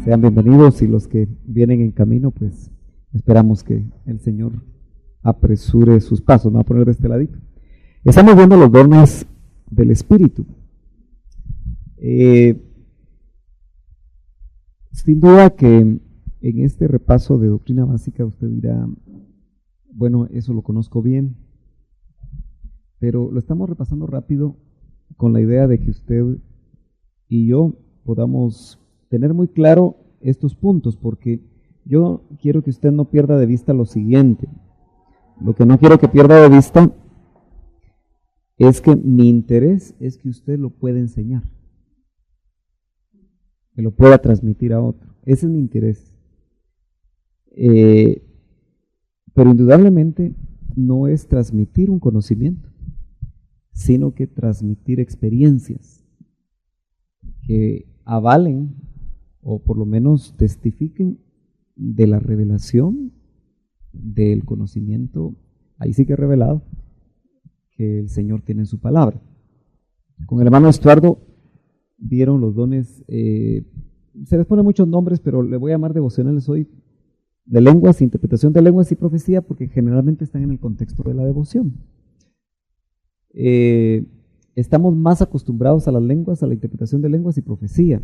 sean bienvenidos, y los que vienen en camino, pues esperamos que el Señor apresure sus pasos. Me voy a poner de este ladito. Estamos viendo los dones del Espíritu. Sin duda que en este repaso de doctrina básica usted dirá, bueno, eso lo conozco bien, pero lo estamos repasando rápido con la idea de que usted y yo podamos tener muy claro estos puntos, porque yo quiero que usted no pierda de vista lo siguiente. Lo que no quiero que pierda de vista es que mi interés es que usted lo pueda enseñar, que lo pueda transmitir a otro. Ese es mi interés. Pero indudablemente no es transmitir un conocimiento, sino que transmitir experiencias que avalen o por lo menos testifiquen de la revelación del conocimiento, ahí sí que revelado, que el Señor tiene en su palabra. Con el hermano Estuardo vieron los dones, se les pone muchos nombres, pero le voy a llamar devocionales hoy, de lenguas, interpretación de lenguas y profecía, porque generalmente están en el contexto de la devoción. Estamos más acostumbrados a las lenguas, a la interpretación de lenguas y profecía.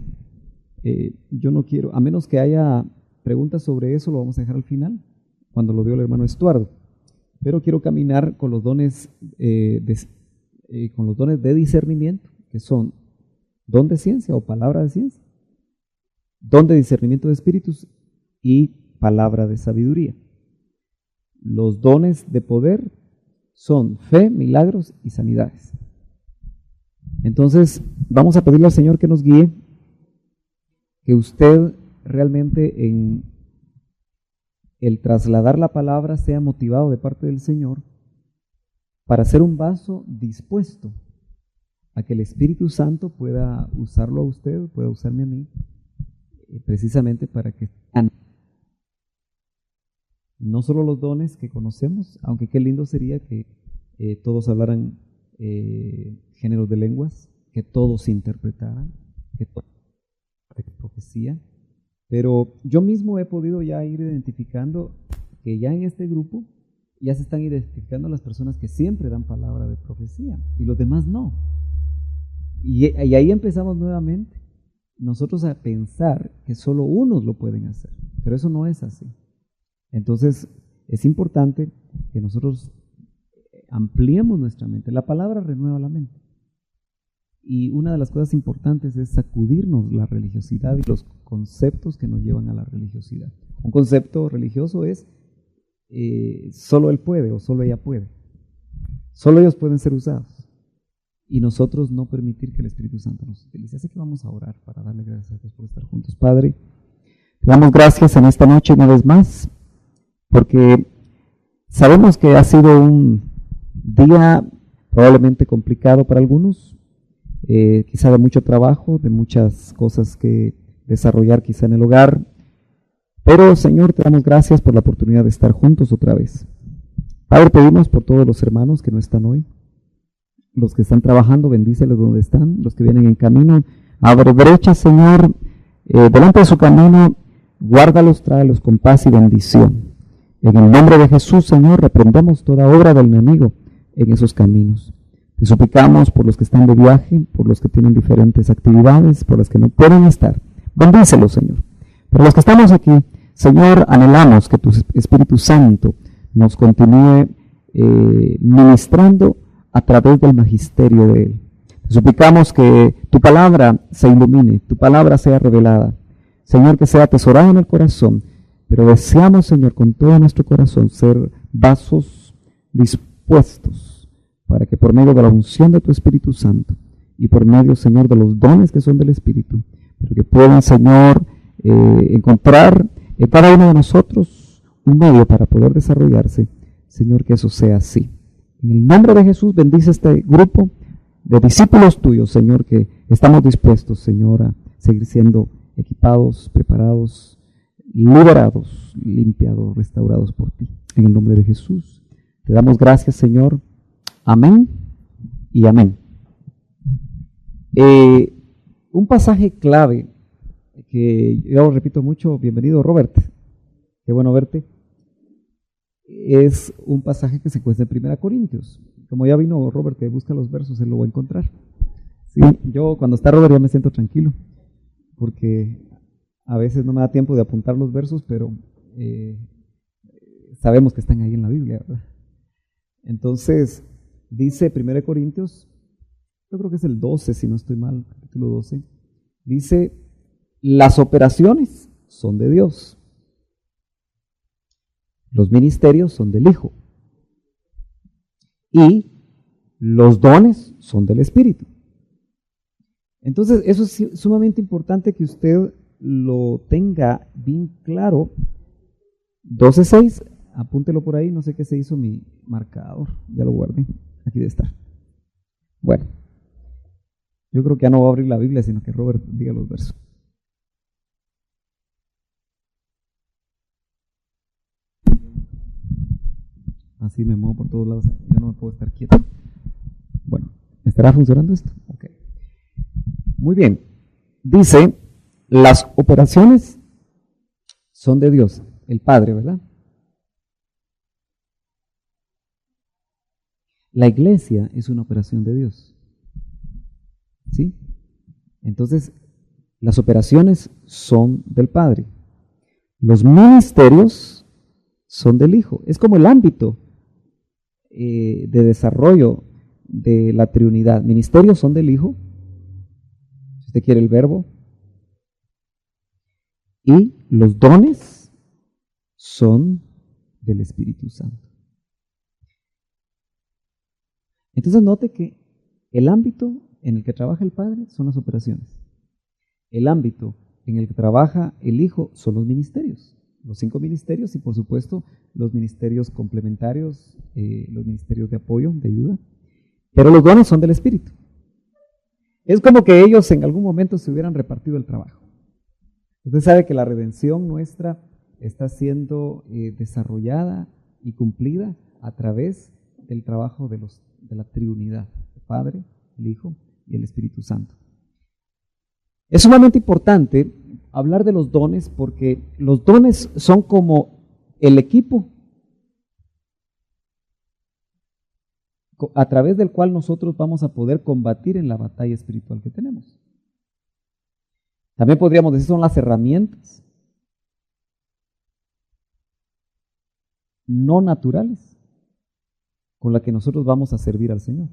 Yo no quiero, a menos que haya preguntas sobre eso, lo vamos a dejar al final, cuando lo dio el hermano Estuardo. Pero quiero caminar con los dones, con los dones de discernimiento, que son don de ciencia o palabra de ciencia, don de discernimiento de espíritus y palabra de sabiduría. Los dones de poder son fe, milagros y sanidades. Entonces, vamos a pedirle al Señor que nos guíe, que usted realmente en el trasladar la palabra sea motivado de parte del Señor para ser un vaso dispuesto a que el Espíritu Santo pueda usarlo a usted, pueda usarme a mí, precisamente para que no solo los dones que conocemos, aunque qué lindo sería que todos hablaran géneros de lenguas, que todos interpretaran, que todos profecía, pero yo mismo he podido ya ir identificando que ya en este grupo ya se están identificando las personas que siempre dan palabra de profecía y los demás no. Y ahí empezamos nuevamente nosotros a pensar que solo unos lo pueden hacer, pero eso no es así. Entonces es importante que nosotros ampliemos nuestra mente. La palabra renueva la mente. Y una de las cosas importantes es sacudirnos la religiosidad y los conceptos que nos llevan a la religiosidad. Un concepto religioso es solo él puede o solo ella puede. Solo ellos pueden ser usados. Y nosotros no permitir que el Espíritu Santo nos utilice. Así que vamos a orar para darle gracias a Dios por estar juntos. Padre, te damos gracias en esta noche una vez más, porque sabemos que ha sido un día probablemente complicado para algunos, quizá de mucho trabajo, de muchas cosas que desarrollar quizá en el hogar, pero Señor, te damos gracias por la oportunidad de estar juntos otra vez. Padre, pedimos por todos los hermanos que no están hoy, los que están trabajando, bendícelos donde están, los que vienen en camino, abre brechas, Señor, delante de su camino, guárdalos, tráelos con paz y bendición. En el nombre de Jesús, Señor, reprendemos toda obra del enemigo en esos caminos. Te suplicamos por los que están de viaje, por los que tienen diferentes actividades, por los que no pueden estar. Bendícelos, Señor. Por los que estamos aquí, Señor, anhelamos que tu Espíritu Santo nos continúe ministrando a través del magisterio de Él. Te suplicamos que tu palabra se ilumine, tu palabra sea revelada. Señor, que sea atesorada en el corazón, pero deseamos, Señor, con todo nuestro corazón ser vasos dispuestos para que por medio de la unción de tu Espíritu Santo y por medio, Señor, de los dones que son del Espíritu, pero que puedan, Señor, encontrar en cada uno de nosotros un medio para poder desarrollarse. Señor, que eso sea así. En el nombre de Jesús, bendice este grupo de discípulos tuyos, Señor, que estamos dispuestos, Señor, a seguir siendo equipados, preparados, liberados, limpiados, restaurados por ti. En el nombre de Jesús, te damos gracias, Señor. Amén y amén. Un pasaje clave que yo repito mucho, bienvenido Robert, qué bueno verte, es un pasaje que se encuentra en 1 Corintios. Como ya vino Robert que busca los versos, él lo va a encontrar. Sí, yo cuando está Robert ya me siento tranquilo, porque a veces no me da tiempo de apuntar los versos, pero sabemos que están ahí en la Biblia, ¿verdad? Entonces, dice 1 Corintios, yo creo que es el 12, si no estoy mal, capítulo 12, dice, las operaciones son de Dios, los ministerios son del Hijo y los dones son del Espíritu. Entonces, eso es sumamente importante que usted lo tenga bien claro. 12:6, apúntelo por ahí, no sé qué se hizo mi marcador, ya lo guardé, aquí debe estar. Bueno, yo creo que ya no voy a abrir la Biblia, sino que Robert diga los versos. Así me muevo por todos lados, yo no me puedo estar quieto. Bueno, ¿estará funcionando esto? Ok. Muy bien, dice, las operaciones son de Dios, el Padre, ¿verdad? La iglesia es una operación de Dios, ¿sí? Entonces, las operaciones son del Padre. Los ministerios son del Hijo. Es como el ámbito de desarrollo de la triunidad. Ministerios son del Hijo, si usted quiere el verbo, y los dones son del Espíritu Santo. Entonces note que el ámbito en el que trabaja el Padre son las operaciones. El ámbito en el que trabaja el Hijo son los ministerios, los 5 ministerios y por supuesto los ministerios complementarios, los ministerios de apoyo, de ayuda, pero los dones son del Espíritu. Es como que ellos en algún momento se hubieran repartido el trabajo. Usted sabe que la redención nuestra está siendo desarrollada y cumplida a través del trabajo de la triunidad, el Padre, el Hijo y el Espíritu Santo. Es sumamente importante hablar de los dones porque los dones son como el equipo a través del cual nosotros vamos a poder combatir en la batalla espiritual que tenemos. También podríamos decir son las herramientas no naturales con las que nosotros vamos a servir al Señor.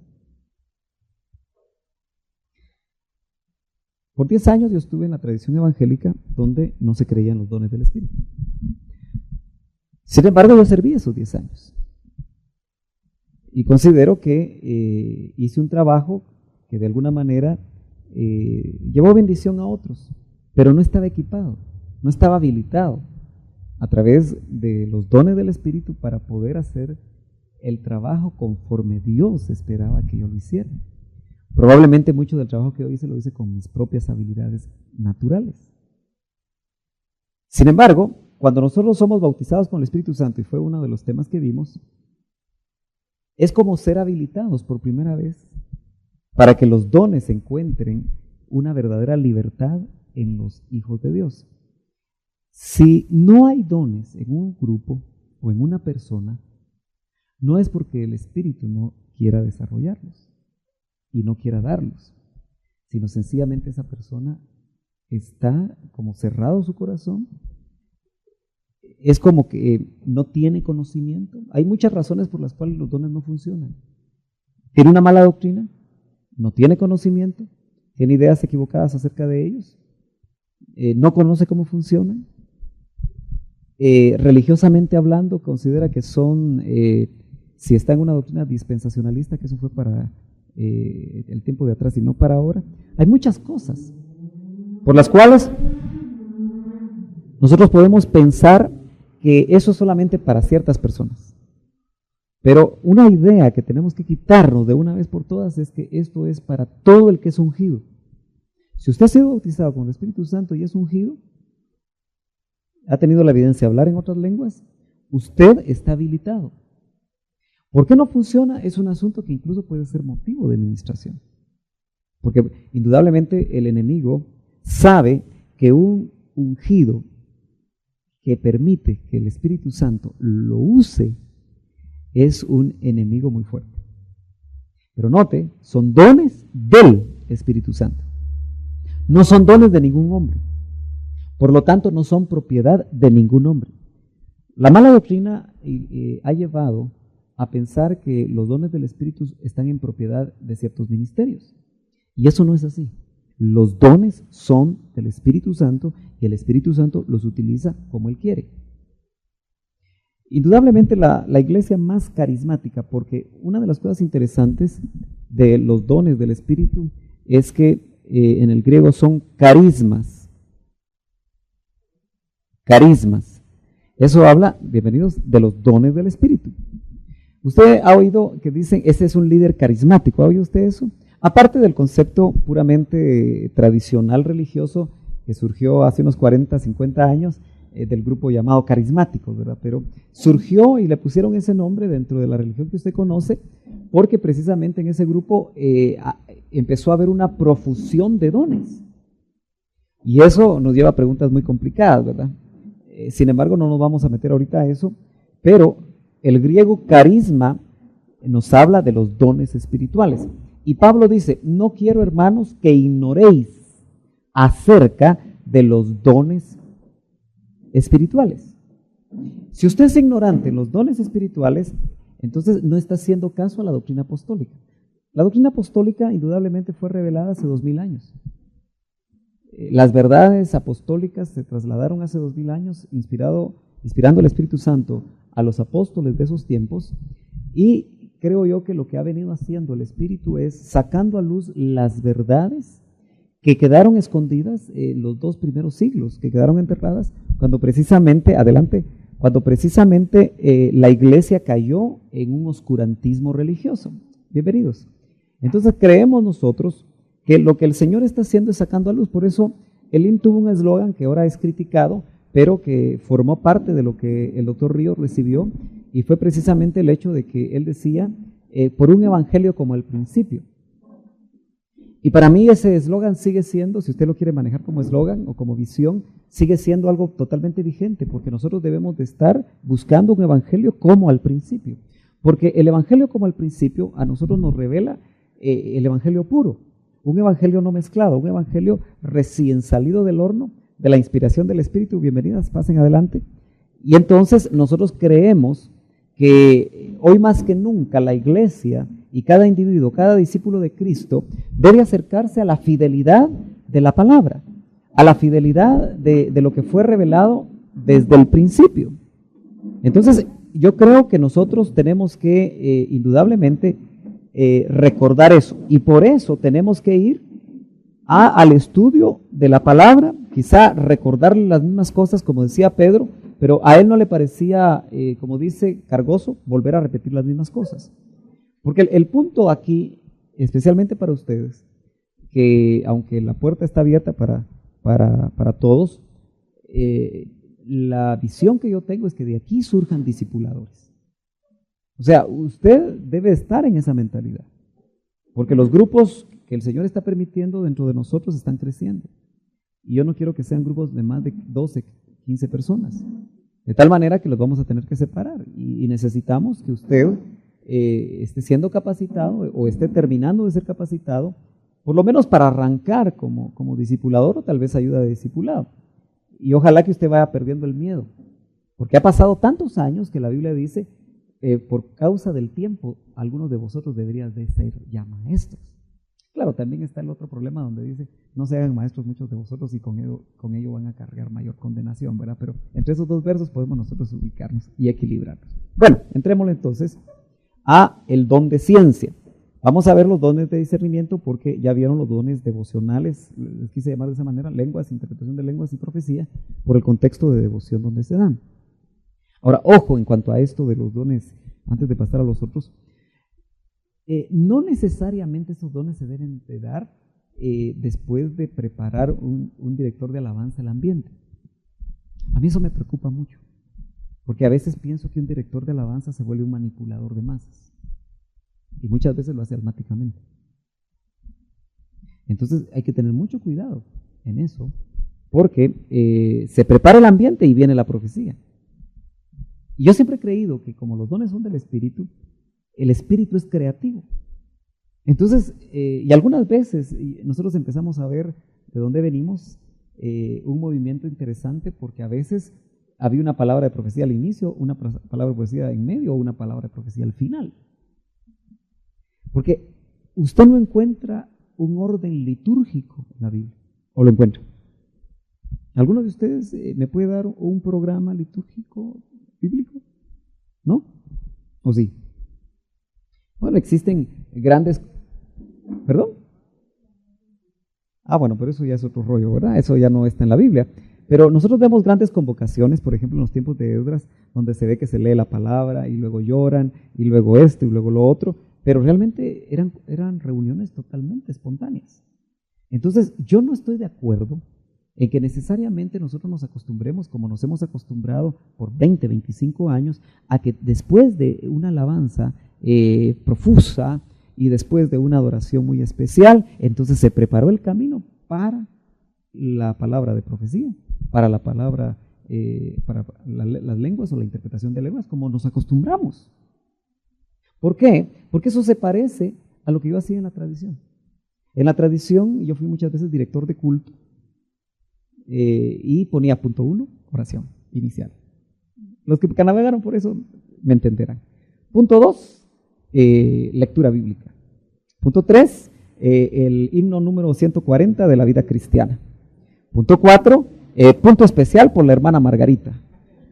Por 10 años yo estuve en la tradición evangélica donde no se creían los dones del Espíritu. Sin embargo, yo serví esos 10 años. Y considero que hice un trabajo que de alguna manera llevó bendición a otros, pero no estaba equipado, no estaba habilitado a través de los dones del Espíritu para poder hacer el trabajo conforme Dios esperaba que yo lo hiciera. Probablemente mucho del trabajo que yo hice lo hice con mis propias habilidades naturales. Sin embargo, cuando nosotros somos bautizados con el Espíritu Santo, y fue uno de los temas que vimos, es como ser habilitados por primera vez para que los dones encuentren una verdadera libertad en los hijos de Dios. Si no hay dones en un grupo o en una persona, no es porque el Espíritu no quiera desarrollarlos y no quiera darlos, sino sencillamente esa persona está como cerrado su corazón, es como que no tiene conocimiento. Hay muchas razones por las cuales los dones no funcionan. Tiene una mala doctrina, no tiene conocimiento, tiene ideas equivocadas acerca de ellos, no conoce cómo funcionan, religiosamente hablando considera que son, si está en una doctrina dispensacionalista, que eso fue para el tiempo de atrás y no para ahora. Hay muchas cosas por las cuales nosotros podemos pensar que eso es solamente para ciertas personas. Pero una idea que tenemos que quitarnos de una vez por todas es que esto es para todo el que es ungido. Si usted ha sido bautizado con el Espíritu Santo y es ungido, ha tenido la evidencia de hablar en otras lenguas, usted está habilitado. ¿Por qué no funciona? Es un asunto que incluso puede ser motivo de administración. Porque indudablemente el enemigo sabe que un ungido que permite que el Espíritu Santo lo use es un enemigo muy fuerte. Pero note, son dones del Espíritu Santo. No son dones de ningún hombre. Por lo tanto, no son propiedad de ningún hombre. La mala doctrina ha llevado a pensar que los dones del Espíritu están en propiedad de ciertos ministerios. Y eso no es así. Los dones son del Espíritu Santo y el Espíritu Santo los utiliza como Él quiere. Indudablemente la iglesia más carismática, porque una de las cosas interesantes de los dones del Espíritu es que en el griego son carismas. Carismas. Eso habla, bienvenidos, de los dones del Espíritu. Usted ha oído que dicen, ese es un líder carismático. ¿Ha oído usted eso? Aparte del concepto puramente tradicional religioso que surgió hace unos 40, 50 años del grupo llamado carismáticos, ¿verdad? Pero surgió y le pusieron ese nombre dentro de la religión que usted conoce porque precisamente en ese grupo empezó a haber una profusión de dones. Y eso nos lleva a preguntas muy complicadas, ¿verdad? Sin embargo, no nos vamos a meter ahorita a eso, pero el griego carisma nos habla de los dones espirituales. Y Pablo dice, no quiero, hermanos, que ignoréis acerca de los dones espirituales. Si usted es ignorante en los dones espirituales, entonces no está haciendo caso a la doctrina apostólica. La doctrina apostólica indudablemente fue revelada hace 2000 años. Las verdades apostólicas se trasladaron hace 2000 años, inspirando el Espíritu Santo a los apóstoles de esos tiempos, y creo yo que lo que ha venido haciendo el Espíritu es sacando a luz las verdades que quedaron escondidas en los 2 primeros siglos, que quedaron enterradas cuando precisamente, la iglesia cayó en un oscurantismo religioso. Bienvenidos. Entonces creemos nosotros que lo que el Señor está haciendo es sacando a luz. Por eso Elim tuvo un eslogan que ahora es criticado, pero que formó parte de lo que el doctor Ríos recibió, y fue precisamente el hecho de que él decía, por un evangelio como el principio. Y para mí ese eslogan sigue siendo, si usted lo quiere manejar como eslogan o como visión, sigue siendo algo totalmente vigente, porque nosotros debemos de estar buscando un evangelio como al principio. Porque el evangelio como al principio a nosotros nos revela el evangelio puro, un evangelio no mezclado, un evangelio recién salido del horno, de la inspiración del Espíritu. Bienvenidas, pasen adelante. Y entonces nosotros creemos que hoy más que nunca la iglesia y cada individuo, cada discípulo de Cristo debe acercarse a la fidelidad de la palabra, a la fidelidad de lo que fue revelado desde el principio. Entonces yo creo que nosotros tenemos que indudablemente recordar eso, y por eso tenemos que ir al estudio de la palabra, quizá recordarle las mismas cosas como decía Pedro, pero a él no le parecía, como dice, cargoso volver a repetir las mismas cosas. Porque el punto aquí, especialmente para ustedes, que aunque la puerta está abierta para todos, la visión que yo tengo es que de aquí surjan discipuladores. O sea, usted debe estar en esa mentalidad, porque los grupos que el Señor está permitiendo dentro de nosotros están creciendo. Y yo no quiero que sean grupos de más de 12, 15 personas, de tal manera que los vamos a tener que separar. Y necesitamos que usted esté siendo capacitado o esté terminando de ser capacitado, por lo menos para arrancar como discipulador o tal vez ayuda de discipulado. Y ojalá que usted vaya perdiendo el miedo, porque ha pasado tantos años que la Biblia dice, por causa del tiempo, algunos de vosotros deberían de ser ya maestros. Claro, también está el otro problema donde dice, no se hagan maestros muchos de vosotros y con ello van a cargar mayor condenación, ¿verdad? Pero entre esos 2 versos podemos nosotros ubicarnos y equilibrarnos. Bueno, entrémosle entonces a el don de ciencia. Vamos a ver los dones de discernimiento, porque ya vieron los dones devocionales, les quise llamar de esa manera, lenguas, interpretación de lenguas y profecía, por el contexto de devoción donde se dan. Ahora, ojo en cuanto a esto de los dones, antes de pasar a los otros, no necesariamente esos dones se deben de dar después de preparar un director de alabanza el ambiente. A mí eso me preocupa mucho, porque a veces pienso que un director de alabanza se vuelve un manipulador de masas, y muchas veces lo hace almáticamente. Entonces hay que tener mucho cuidado en eso, porque se prepara el ambiente y viene la profecía. Y yo siempre he creído que como los dones son del Espíritu, el Espíritu es creativo. Entonces, y algunas veces nosotros empezamos a ver de dónde venimos, un movimiento interesante, porque a veces había una palabra de profecía al inicio, una palabra de profecía en medio o una palabra de profecía al final. Porque usted no encuentra un orden litúrgico en la Biblia, ¿o lo encuentra? ¿Alguno de ustedes me puede dar un programa litúrgico bíblico? ¿No? ¿O sí? Bueno, existen grandes... ¿Perdón? Ah, bueno, pero eso ya es otro rollo, ¿verdad? Eso ya no está en la Biblia. Pero nosotros vemos grandes convocaciones, por ejemplo, en los tiempos de Esdras, donde se ve que se lee la palabra y luego lloran y luego esto y luego lo otro, pero realmente eran reuniones totalmente espontáneas. Entonces, yo no estoy de acuerdo en que necesariamente nosotros nos acostumbremos, como nos hemos acostumbrado por 20, 25 años, a que después de una alabanza profusa y después de una adoración muy especial, entonces se preparó el camino para la palabra de profecía, para la palabra, para las lenguas o la interpretación de lenguas, como nos acostumbramos. ¿Por qué? Porque eso se parece a lo que yo hacía en la tradición. En la tradición, yo fui muchas veces director de culto y ponía punto 1, oración inicial. Los que navegaron por eso me entenderán. Punto 2, lectura bíblica. Punto 3, el himno número 140 de la vida cristiana. Punto 4, punto especial por la hermana Margarita.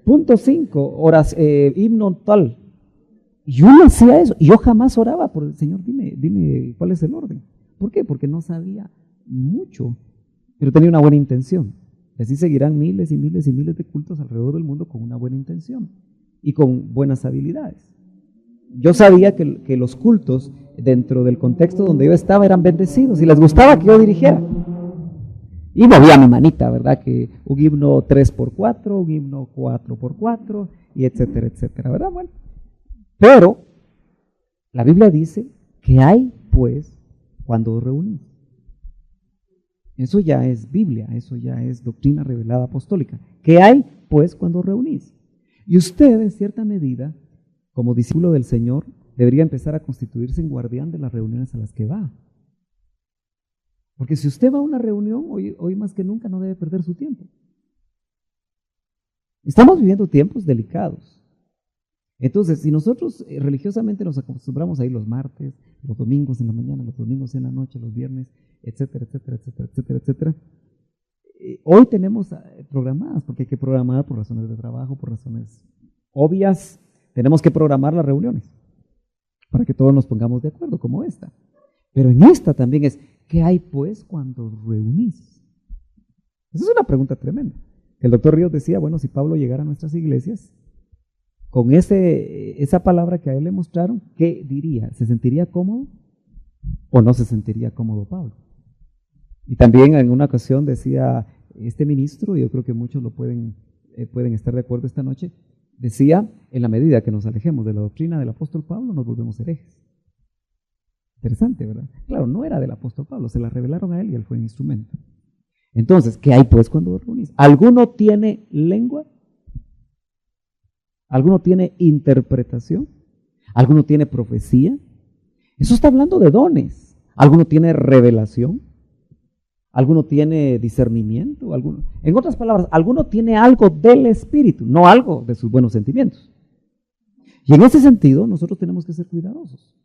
Punto 5, himno tal. Yo no hacía eso, yo jamás oraba por el Señor, dime cuál es el orden. ¿Por qué? Porque no sabía mucho, pero tenía una buena intención. Y así seguirán miles y miles y miles de cultos alrededor del mundo con una buena intención y con buenas habilidades. Yo sabía que los cultos dentro del contexto donde yo estaba eran bendecidos y les gustaba que yo dirigiera. Y movía mi manita, ¿verdad? Que un himno 3x4, un himno 4x4, y etcétera, etcétera, ¿verdad? Bueno, pero la Biblia dice que hay, pues, cuando os reunís. Eso ya es Biblia, eso ya es doctrina revelada apostólica. ¿Qué hay, pues, cuando os reunís? Y usted, en cierta medida, como discípulo del Señor, debería empezar a constituirse en guardián de las reuniones a las que va. Porque si usted va a una reunión, hoy más que nunca no debe perder su tiempo. Estamos viviendo tiempos delicados. Entonces, si nosotros religiosamente nos acostumbramos a ir los martes, los domingos en la mañana, los domingos en la noche, los viernes, etcétera, etcétera, etcétera, etcétera, etcétera, hoy tenemos programadas, porque hay que programar por razones de trabajo, por razones obvias, tenemos que programar las reuniones para que todos nos pongamos de acuerdo, como esta. Pero en esta también es, ¿qué hay pues cuando reunís? Esa es una pregunta tremenda. El doctor Ríos decía, bueno, si Pablo llegara a nuestras iglesias, con esa palabra que a él le mostraron, ¿qué diría? ¿Se sentiría cómodo o no se sentiría cómodo Pablo? Y también en una ocasión decía este ministro, y yo creo que muchos lo pueden estar de acuerdo esta noche, decía, en la medida que nos alejemos de la doctrina del apóstol Pablo, nos volvemos herejes. Interesante, ¿verdad? Claro, no era del apóstol Pablo, se la revelaron a él y él fue un instrumento. Entonces, ¿qué hay pues cuando reunís? ¿Alguno tiene lengua? ¿Alguno tiene interpretación? ¿Alguno tiene profecía? Eso está hablando de dones. ¿Alguno tiene revelación? ¿Alguno tiene discernimiento? En otras palabras, ¿alguno tiene algo del Espíritu? No algo de sus buenos sentimientos. Y en ese sentido, nosotros tenemos que ser cuidadosos.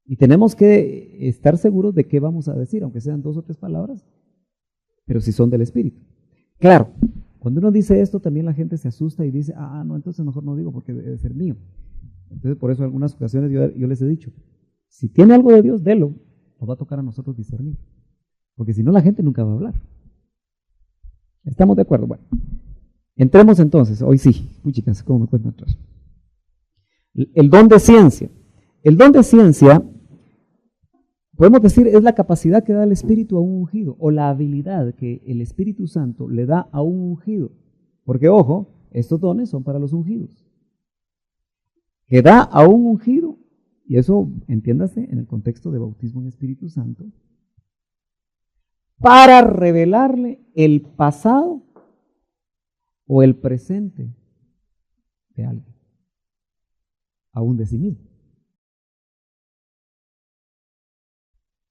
Y tenemos que estar seguros de qué vamos a decir, aunque sean 2 o 3 palabras, pero si son del Espíritu. Claro, cuando uno dice esto, también la gente se asusta y dice, no, entonces mejor no digo porque debe ser mío. Entonces, por eso en algunas ocasiones yo les he dicho, si tiene algo de Dios, délo, nos va a tocar a nosotros discernir. Porque si no, la gente nunca va a hablar. ¿Estamos de acuerdo? Bueno, entremos entonces, hoy sí, chicas, ¿cómo me cuentan atrás? El don de ciencia. El don de ciencia, podemos decir, es la capacidad que da el Espíritu a un ungido, o la habilidad que el Espíritu Santo le da a un ungido. Porque, ojo, estos dones son para los ungidos. Que da a un ungido, y eso, entiéndase, en el contexto de bautismo en Espíritu Santo, para revelarle el pasado o el presente de alguien, aún de sí mismo.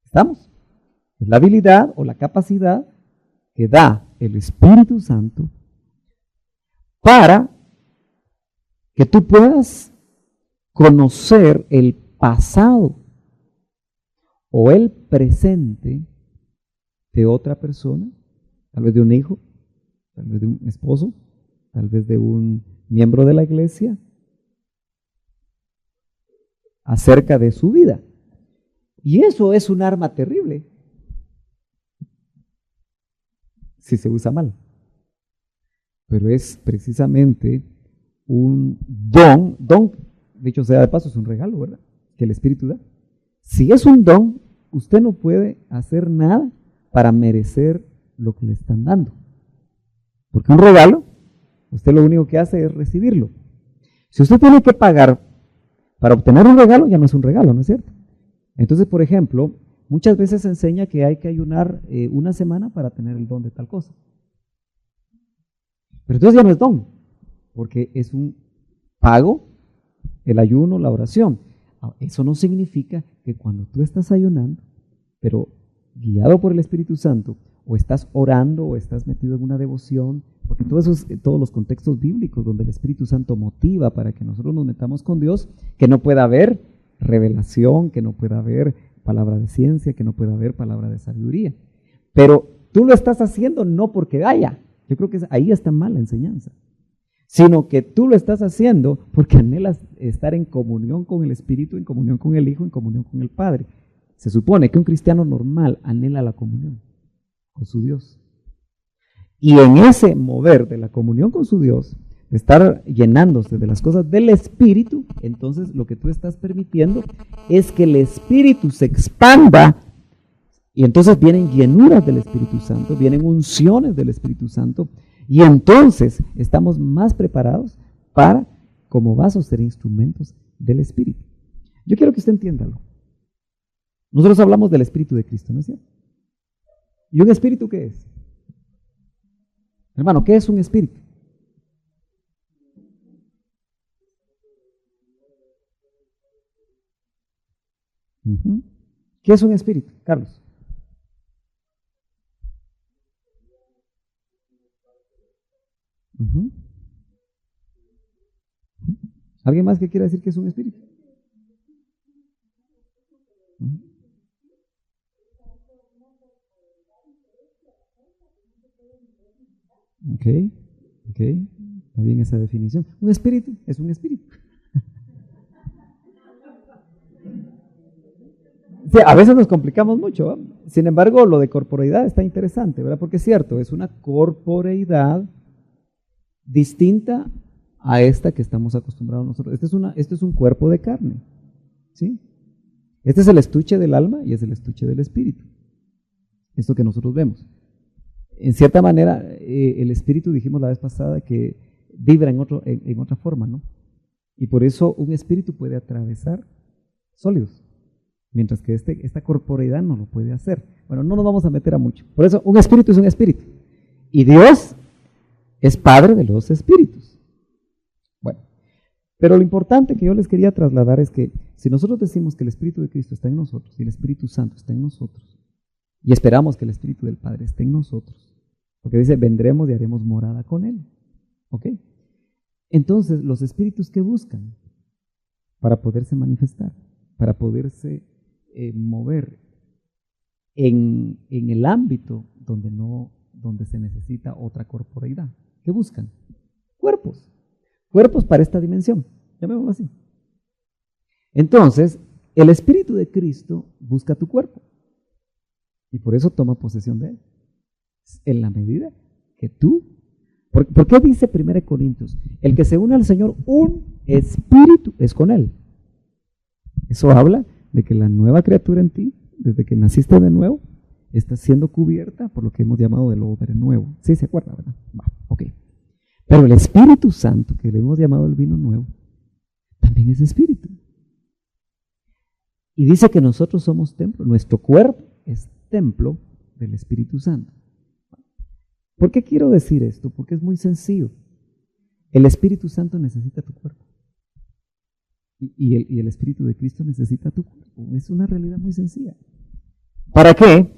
¿Estamos? Es la habilidad o la capacidad que da el Espíritu Santo para que tú puedas conocer el pasado o el presente de otra persona, tal vez de un hijo, tal vez de un esposo, tal vez de un miembro de la iglesia, acerca de su vida. Y eso es un arma terrible si se usa mal. Pero es precisamente un don, dicho sea de paso, es un regalo, ¿verdad? Que el Espíritu da. Si es un don, usted no puede hacer nada para merecer lo que le están dando. Porque un regalo, usted lo único que hace es recibirlo. Si usted tiene que pagar para obtener un regalo, ya no es un regalo, ¿no es cierto? Entonces, por ejemplo, muchas veces se enseña que hay que ayunar una semana para tener el don de tal cosa. Pero entonces ya no es don, porque es un pago, el ayuno, la oración. Eso no significa que cuando tú estás ayunando, pero guiado por el Espíritu Santo, o estás orando, o estás metido en una devoción, porque todos los contextos bíblicos donde el Espíritu Santo motiva para que nosotros nos metamos con Dios, que no pueda haber revelación, que no pueda haber palabra de ciencia, que no pueda haber palabra de sabiduría. Pero tú lo estás haciendo no porque haya, yo creo que ahí está mal la enseñanza, sino que tú lo estás haciendo porque anhelas estar en comunión con el Espíritu, en comunión con el Hijo, en comunión con el Padre. Se supone que un cristiano normal anhela la comunión con su Dios. Y en ese mover de la comunión con su Dios, de estar llenándose de las cosas del Espíritu, entonces lo que tú estás permitiendo es que el Espíritu se expanda. Y entonces vienen llenuras del Espíritu Santo, vienen unciones del Espíritu Santo, y entonces estamos más preparados para, como vasos, ser instrumentos del Espíritu. Yo quiero que usted entiéndalo. Nosotros hablamos del Espíritu de Cristo, ¿no es cierto? ¿Y un espíritu qué es? Hermano, ¿qué es un espíritu? ¿Qué es un espíritu, Carlos? ¿Alguien más que quiera decir que es un espíritu? Ok, está bien esa definición. Un espíritu es un espíritu. Sí, a veces nos complicamos mucho, ¿eh? Sin embargo, lo de corporeidad está interesante, ¿verdad? Porque es cierto, es una corporeidad distinta a esta que estamos acostumbrados nosotros. Este es un cuerpo de carne, ¿sí? Este es el estuche del alma y es el estuche del espíritu. Esto que nosotros vemos. En cierta manera, el espíritu, dijimos la vez pasada, que vibra en otra forma, ¿no? Y por eso un espíritu puede atravesar sólidos, mientras que esta corporeidad no lo puede hacer. Bueno, no nos vamos a meter a mucho. Por eso, un espíritu es un espíritu. Y Dios es Padre de los espíritus. Bueno, pero lo importante que yo les quería trasladar es que si nosotros decimos que el Espíritu de Cristo está en nosotros y el Espíritu Santo está en nosotros, y esperamos que el Espíritu del Padre esté en nosotros, porque dice, vendremos y haremos morada con Él. ¿Ok? Entonces, los espíritus que buscan para poderse manifestar, para poderse mover en el ámbito donde se necesita otra corporeidad. ¿Qué buscan? Cuerpos. Cuerpos para esta dimensión. Llamémoslo así. Entonces, el Espíritu de Cristo busca tu cuerpo. Y por eso toma posesión de él. En la medida que tú... ¿Por qué dice 1 Corintios? El que se une al Señor, un espíritu es con él. Eso habla de que la nueva criatura en ti, desde que naciste de nuevo, está siendo cubierta por lo que hemos llamado del odre nuevo. ¿Sí se acuerda, verdad? Ok. Pero el Espíritu Santo, que le hemos llamado el vino nuevo, también es espíritu. Y dice que nosotros somos templo. Nuestro cuerpo es templo del Espíritu Santo. ¿Por qué quiero decir esto? Porque es muy sencillo. El Espíritu Santo necesita tu cuerpo. Y el Espíritu de Cristo necesita tu cuerpo. Es una realidad muy sencilla. ¿Para qué?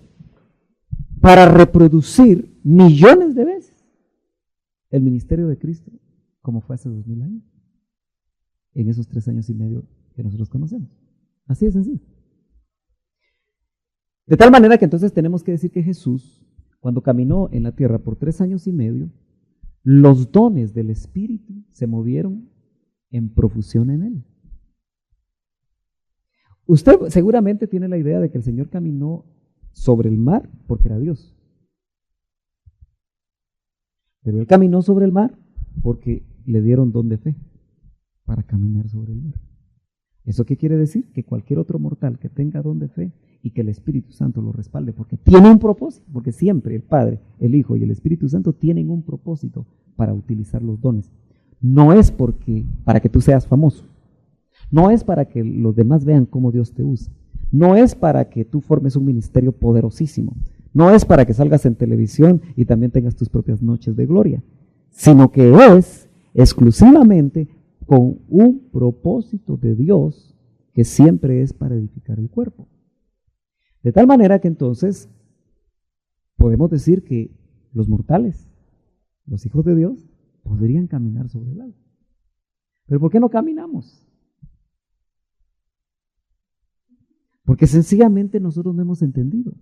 Para reproducir millones de veces el ministerio de Cristo, como fue hace 2000 años, en esos 3 años y medio que nosotros conocemos. Así de sencillo. De tal manera que entonces tenemos que decir que Jesús, cuando caminó en la tierra por 3 años y medio, los dones del Espíritu se movieron en profusión en él. Usted seguramente tiene la idea de que el Señor caminó sobre el mar porque era Dios. Pero él caminó sobre el mar porque le dieron don de fe para caminar sobre el mar. ¿Eso qué quiere decir? Que cualquier otro mortal que tenga don de fe y que el Espíritu Santo lo respalde, porque tiene un propósito, porque siempre el Padre, el Hijo y el Espíritu Santo tienen un propósito para utilizar los dones. No es para que tú seas famoso, no es para que los demás vean cómo Dios te usa, no es para que tú formes un ministerio poderosísimo, no es para que salgas en televisión y también tengas tus propias noches de gloria, sino que es exclusivamente con un propósito de Dios que siempre es para edificar el cuerpo. De tal manera que entonces podemos decir que los mortales, los hijos de Dios, podrían caminar sobre el agua. ¿Pero por qué no caminamos? Porque sencillamente nosotros no hemos entendido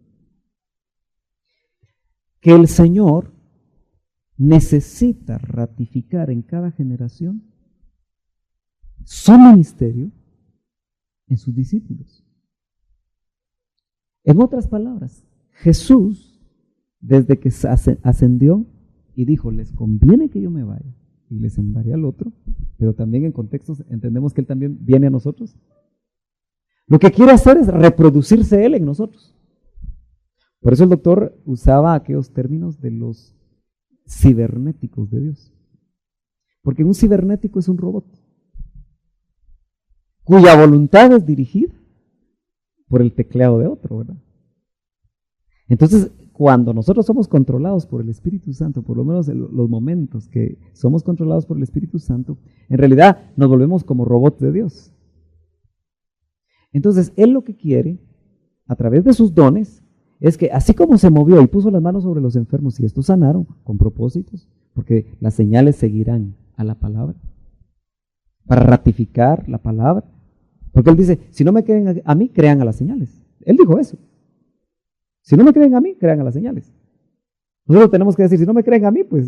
que el Señor necesita ratificar en cada generación su ministerio en sus discípulos. En otras palabras, Jesús, desde que ascendió y dijo, les conviene que yo me vaya y les enviaré al otro, pero también en contextos entendemos que Él también viene a nosotros. Lo que quiere hacer es reproducirse Él en nosotros. Por eso el doctor usaba aquellos términos de los cibernéticos de Dios. Porque un cibernético es un robot cuya voluntad es dirigida por el teclado de otro, ¿verdad? Entonces, cuando nosotros somos controlados por el Espíritu Santo, por lo menos en los momentos que somos controlados por el Espíritu Santo, en realidad nos volvemos como robots de Dios. Entonces, Él lo que quiere, a través de sus dones, es que así como se movió y puso las manos sobre los enfermos y estos sanaron con propósitos, porque las señales seguirán a la palabra, para ratificar la palabra. Porque Él dice, si no me creen a mí, crean a las señales. Él dijo eso. Si no me creen a mí, crean a las señales. Nosotros tenemos que decir, si no me creen a mí, pues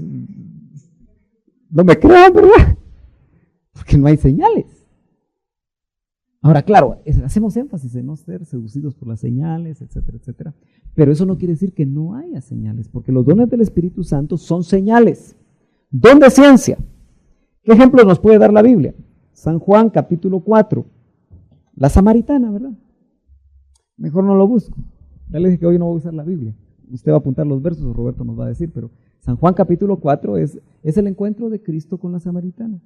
no me crean, ¿verdad? Porque no hay señales. Ahora, claro, hacemos énfasis en no ser seducidos por las señales, etcétera, etcétera. Pero eso no quiere decir que no haya señales, porque los dones del Espíritu Santo son señales. Don de ciencia. ¿Qué ejemplos nos puede dar la Biblia? San Juan, capítulo 4. La samaritana, ¿verdad? Mejor no lo busco. Ya le dije que hoy no voy a usar la Biblia. Usted va a apuntar los versos, Roberto nos va a decir, pero San Juan capítulo 4 es el encuentro de Cristo con la samaritana.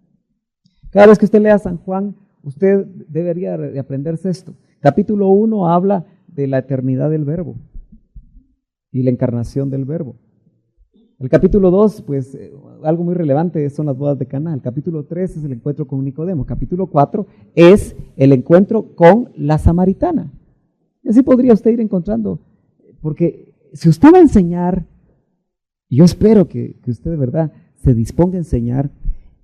Cada vez que usted lea San Juan, usted debería de aprenderse esto. Capítulo 1 habla de la eternidad del Verbo y la encarnación del Verbo. El capítulo 2, pues algo muy relevante son las bodas de Caná. El capítulo 3 es el encuentro con Nicodemo. Capítulo 4 es el encuentro con la samaritana. Y así podría usted ir encontrando, porque si usted va a enseñar, yo espero que usted de verdad se disponga a enseñar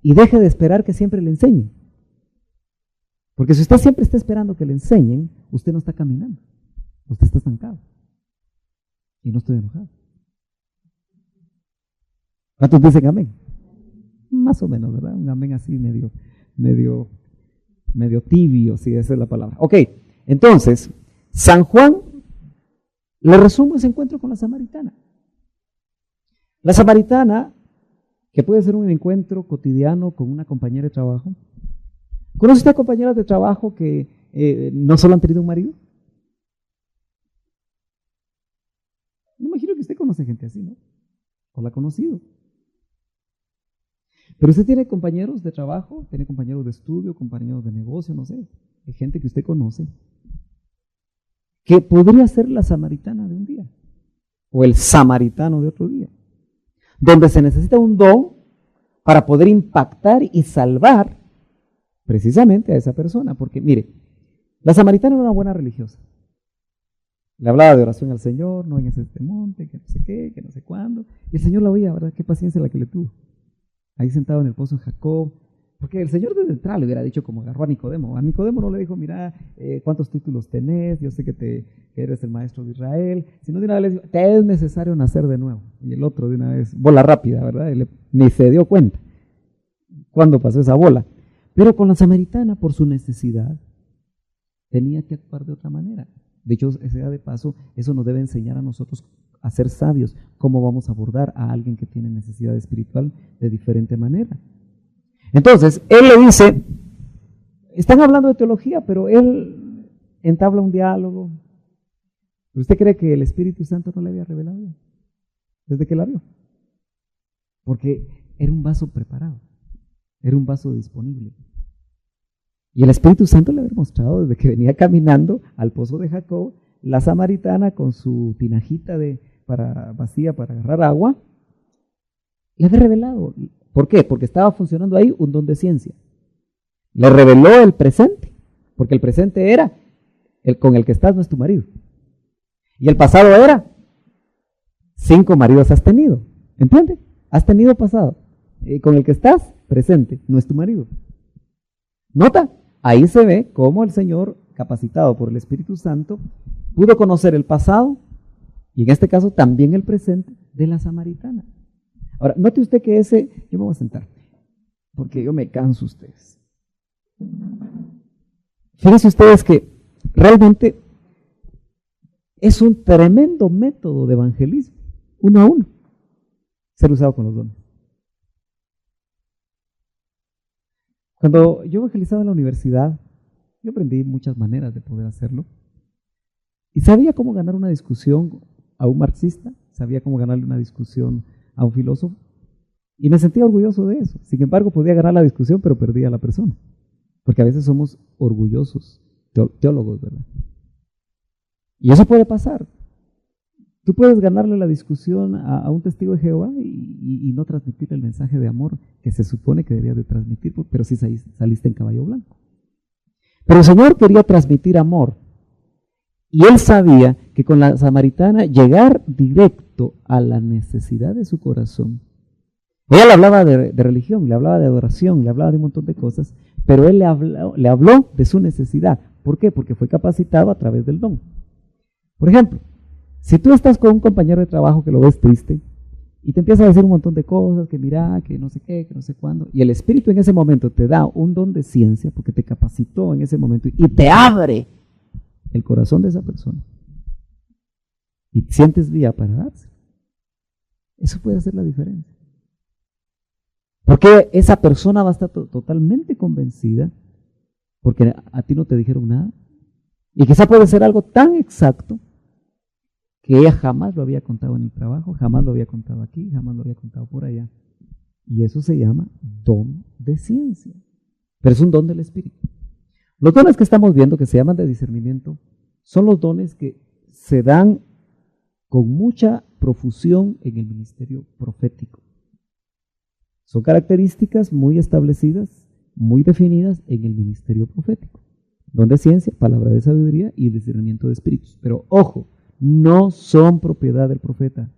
y deje de esperar que siempre le enseñen. Porque si usted siempre está esperando que le enseñen, usted no está caminando, usted está estancado. Y no estoy enojado. ¿Cuántos dicen amén? Más o menos, ¿verdad? Un amén así medio tibio, si esa es la palabra. Ok, entonces, San Juan le resumo ese encuentro con la samaritana. La samaritana, que puede ser un encuentro cotidiano con una compañera de trabajo. ¿Conoce usted a compañeras de trabajo que no solo han tenido un marido? Me imagino que usted conoce gente así, ¿no? O la ha conocido. Pero usted tiene compañeros de trabajo, tiene compañeros de estudio, compañeros de negocio, no sé, hay gente que usted conoce, que podría ser la samaritana de un día. o el samaritano de otro día, donde se necesita un don para poder impactar y salvar precisamente a esa persona. Porque mire, la samaritana era una buena religiosa. Le hablaba de oración al Señor, no en este monte, que no sé qué, que no sé cuándo. Y el Señor la oía, ¿verdad? Qué paciencia la que le tuvo. Ahí sentado en el pozo de Jacob. Porque el Señor desde atrás le hubiera dicho como agarró a Nicodemo. A Nicodemo no le dijo, mira, ¿cuántos títulos tenés? Yo sé que eres el maestro de Israel. Sino de una vez le dijo, te es necesario nacer de nuevo. Y el otro de una vez, bola rápida, ¿verdad? Ni se dio cuenta cuándo pasó esa bola. Pero con la samaritana, por su necesidad, tenía que actuar de otra manera. De hecho, sea de paso, eso nos debe enseñar a nosotros a ser sabios, cómo vamos a abordar a alguien que tiene necesidad espiritual de diferente manera. Entonces, él le dice, están hablando de teología, pero él entabla un diálogo. ¿Usted cree que el Espíritu Santo no le había revelado desde que la vio? Porque era un vaso preparado, era un vaso disponible. Y el Espíritu Santo le había mostrado desde que venía caminando al pozo de Jacob, la samaritana con su tinajita vacía para agarrar agua, le había revelado. ¿Por qué? Porque estaba funcionando ahí un don de ciencia. Le reveló el presente, porque el presente era el con el que estás no es tu marido. Y el pasado era 5 maridos has tenido. ¿Entiendes? Has tenido pasado. Con el que estás presente no es tu marido. Nota, ahí se ve cómo el Señor, capacitado por el Espíritu Santo, pudo conocer el pasado y en este caso también el presente de la samaritana. Ahora, note usted que yo me voy a sentar, porque yo me canso ustedes. Fíjense ustedes que realmente es un tremendo método de evangelismo, uno a uno, ser usado con los dones. Cuando yo evangelizaba en la universidad, yo aprendí muchas maneras de poder hacerlo. Y sabía cómo ganar una discusión a un marxista, sabía cómo ganarle una discusión a un filósofo, y me sentía orgulloso de eso. Sin embargo, podía ganar la discusión, pero perdía a la persona. Porque a veces somos orgullosos, teólogos, ¿verdad? Y eso puede pasar. Tú puedes ganarle la discusión a un testigo de Jehová y no transmitir el mensaje de amor que se supone que deberías de transmitir, pero sí saliste en caballo blanco. Pero el Señor quería transmitir amor. Y Él sabía que con la samaritana llegar directo a la necesidad de su corazón. Ella le hablaba de religión, le hablaba de adoración, le hablaba de un montón de cosas, pero Él le habló de su necesidad. ¿Por qué? Porque fue capacitado a través del don. Por ejemplo, si tú estás con un compañero de trabajo que lo ves triste y te empieza a decir un montón de cosas, que mira, que no sé qué, que no sé cuándo, y el Espíritu en ese momento te da un don de ciencia porque te capacitó en ese momento y te abre el corazón de esa persona y sientes vía para darse, eso puede hacer la diferencia. Porque esa persona va a estar totalmente convencida porque a ti no te dijeron nada y quizá puede ser algo tan exacto que ella jamás lo había contado en el trabajo, jamás lo había contado aquí, jamás lo había contado por allá. Y eso se llama don de ciencia. Pero es un don del Espíritu. Los dones que estamos viendo, que se llaman de discernimiento, son los dones que se dan con mucha profusión en el ministerio profético. Son características muy establecidas, muy definidas en el ministerio profético. Don de ciencia, palabra de sabiduría y discernimiento de espíritus. Pero ojo, no son propiedad del profeta.